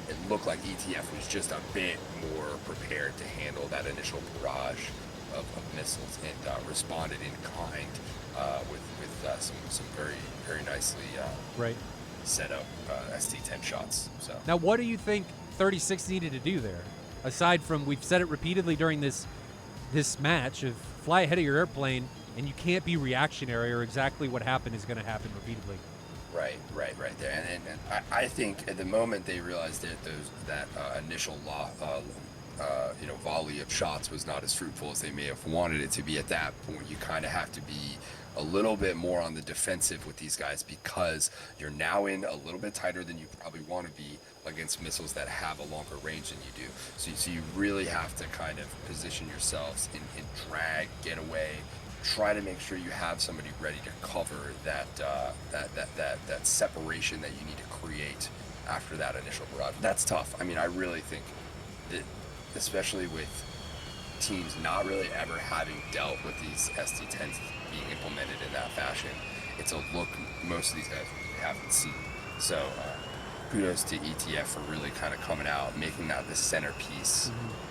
it looked like ETF was just a bit more prepared to handle that initial barrage of missiles and responded in kind with some very, very nicely set up ST-10 shots. So Now, what do you think 36 needed to do there? Aside from, we've said it repeatedly during this match, of fly ahead of your airplane, and you can't be reactionary, or exactly what happened is going to happen repeatedly. Right there. And I think at the moment they realized that initial volley of shots was not as fruitful as they may have wanted it to be. At that point, you kind of have to be a little bit more on the defensive with these guys, because you're now in a little bit tighter than you probably want to be against missiles that have a longer range than you do. So you really have to kind of position yourselves in drag, get away, try to make sure you have somebody ready to cover that separation that you need to create after that initial barrage. That's tough. I mean, I really think that, especially with teams not really ever having dealt with these ST-10s being implemented in that fashion, it's a look most of these guys really haven't seen. So kudos to ETF for really kind of coming out, making that the centerpiece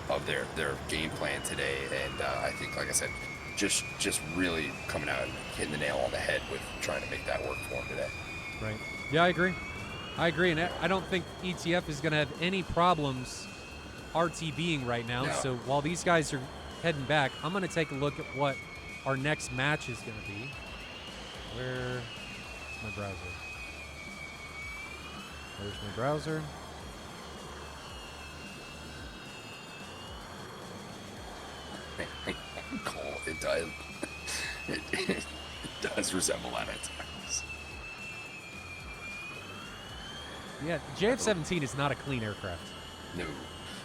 of their game plan today. And I think, like I said, just really coming out and hitting the nail on the head with trying to make that work for them today. Right. Yeah, I agree. And I don't think ETF is going to have any problems RTBing right now. No. So while these guys are heading back, I'm going to take a look at what our next match is going to be. Where's my browser? There's my browser. Cool. It does. It does resemble that at times. Yeah, JF-17 is not a clean aircraft. No.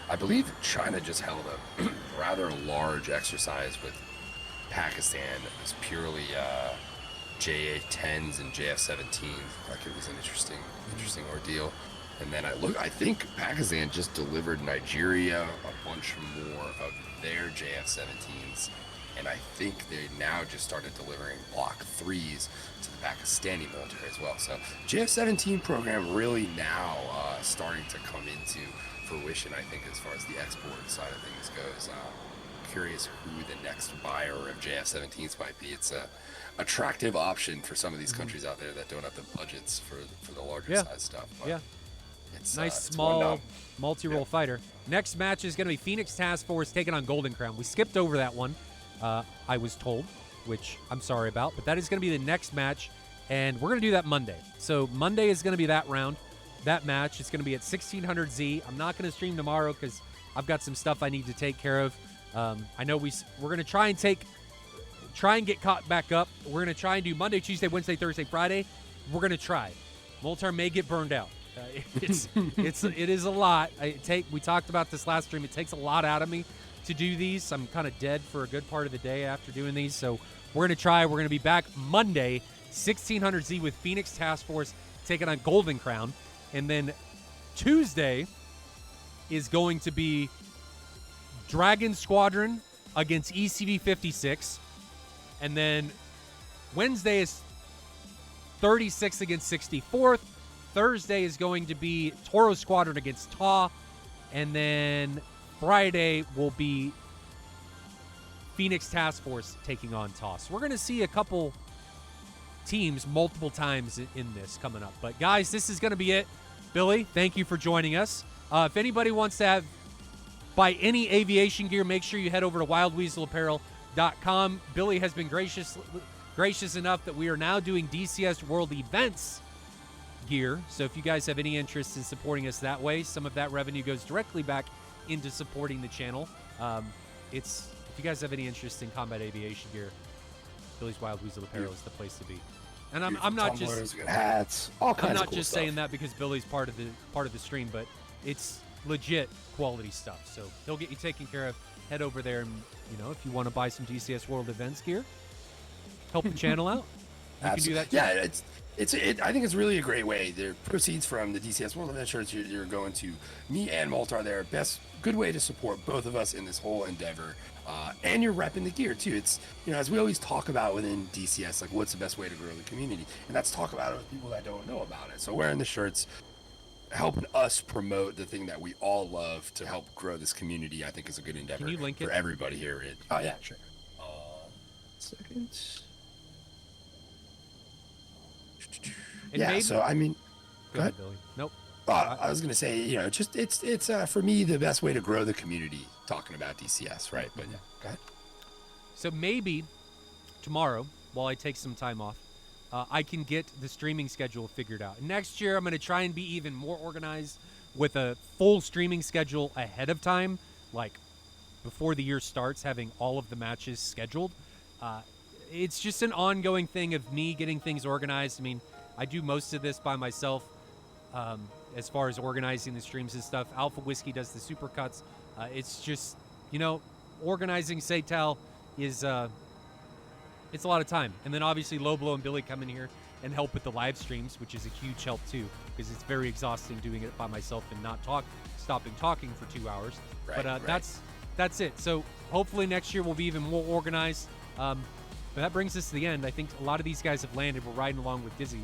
I believe China just held a rather large exercise with Pakistan. It was purely JA-10s and JF-17s. Like, it was an interesting ordeal. And then I think Pakistan just delivered Nigeria a bunch more of their JF-17s, and I think they now just started delivering Block 3s to the Pakistani military as well. So JF-17 program really now starting to come into fruition, I think, as far as the export side of things goes. Curious who the next buyer of JF-17s might be. It's a attractive option for some of these countries out there that don't have the budgets for the larger size stuff. But Yeah. it's Nice it's small multi-role fighter. Next match is going to be Phoenix Task Force taking on Golden Crown. We skipped over that one, I was told, which I'm sorry about. But that is going to be the next match, and we're going to do that Monday. So Monday is going to be that round, that match. It's going to be at 1600 Z. I'm not going to stream tomorrow because I've got some stuff I need to take care of. I know we're going to try and get caught back up. We're going to try and do Monday, Tuesday, Wednesday, Thursday, Friday. We're going to try. Moltar may get burned out. It is a lot. We talked about this last stream. It takes a lot out of me to do these. I'm kind of dead for a good part of the day after doing these. So we're going to try. We're going to be back Monday, 1600 Z with Phoenix Task Force taking on Golden Crown. And then Tuesday is going to be Dragon Squadron against ECV 56. And then Wednesday is 36 against 64th. Thursday is going to be Toro Squadron against TAW. And then Friday will be Phoenix Task Force taking on TAW. So we're going to see a couple teams multiple times in this coming up. But guys, this is going to be it. Billy, thank you for joining us. If anybody wants to buy any aviation gear, make sure you head over to wildweaselapparel.com. Billy has been gracious enough that we are now doing DCS World Events gear. So if you guys have any interest in supporting us that way, some of that revenue goes directly back into supporting the channel. If you guys have any interest in combat aviation gear, Billy's Wild Weasel Apparel is the place to be. And I'm not just hats, all kinds I'm not of cool just stuff. saying that because Billy's part of the stream, but it's legit quality stuff. So he'll get you taken care of. Head over there, and if you want to buy some DCS World Events gear, help the channel out. You can do that too. Yeah, I think it's really a great way. The proceeds from the DCS World Event shirts you're going to me and Moltar there. Good way to support both of us in this whole endeavor. And you're repping the gear too. It's as we always talk about within DCS, like what's the best way to grow the community, and that's talk about it with people that don't know about it. So wearing the shirts, helping us promote the thing that we all love to help grow this community, I think is a good endeavor. Can you link it for everybody here? Oh yeah, sure. Second. And yeah. maybe, So I mean, go ahead, Billy. Nope. I was gonna say, it's for me the best way to grow the community talking about DCS, right? But yeah, go ahead. So maybe tomorrow, while I take some time off, I can get the streaming schedule figured out. Next year, I'm going to try and be even more organized with a full streaming schedule ahead of time, like before the year starts, having all of the matches scheduled. It's just an ongoing thing of me getting things organized. I mean, I do most of this by myself. As far as organizing the streams and stuff, Alpha Whiskey does the supercuts. It's just, organizing SATAL is it's a lot of time. And then obviously Loblo and Billy come in here and help with the live streams, which is a huge help too, because it's very exhausting doing it by myself and not stopping talking for 2 hours. Right, but that's it. So hopefully next year we'll be even more organized. But that brings us to the end. I think a lot of these guys have landed. We're riding along with Dizzy.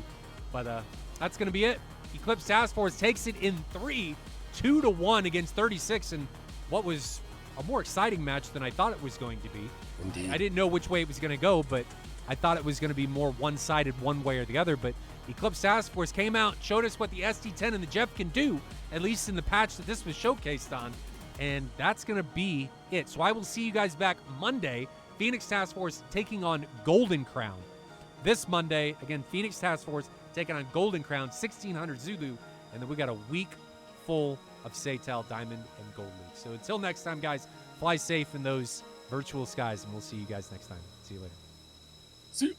But that's going to be it. Eclipse Task Force takes it in 3, 2-1 against 36, and what was a more exciting match than I thought it was going to be. Indeed. I didn't know which way it was going to go, but I thought it was going to be more one-sided one way or the other. But Eclipse Task Force came out, showed us what the SD10 and the Jeff can do, at least in the patch that this was showcased on, and that's going to be it. So I will see you guys back Monday. Phoenix Task Force taking on Golden Crown. This Monday, again, Phoenix Task Force taking on Golden Crown, 1600 Zulu, and then we got a week full of SATAL, Diamond, and Gold League. So until next time, guys, fly safe in those virtual skies, and we'll see you guys next time. See you later. See you.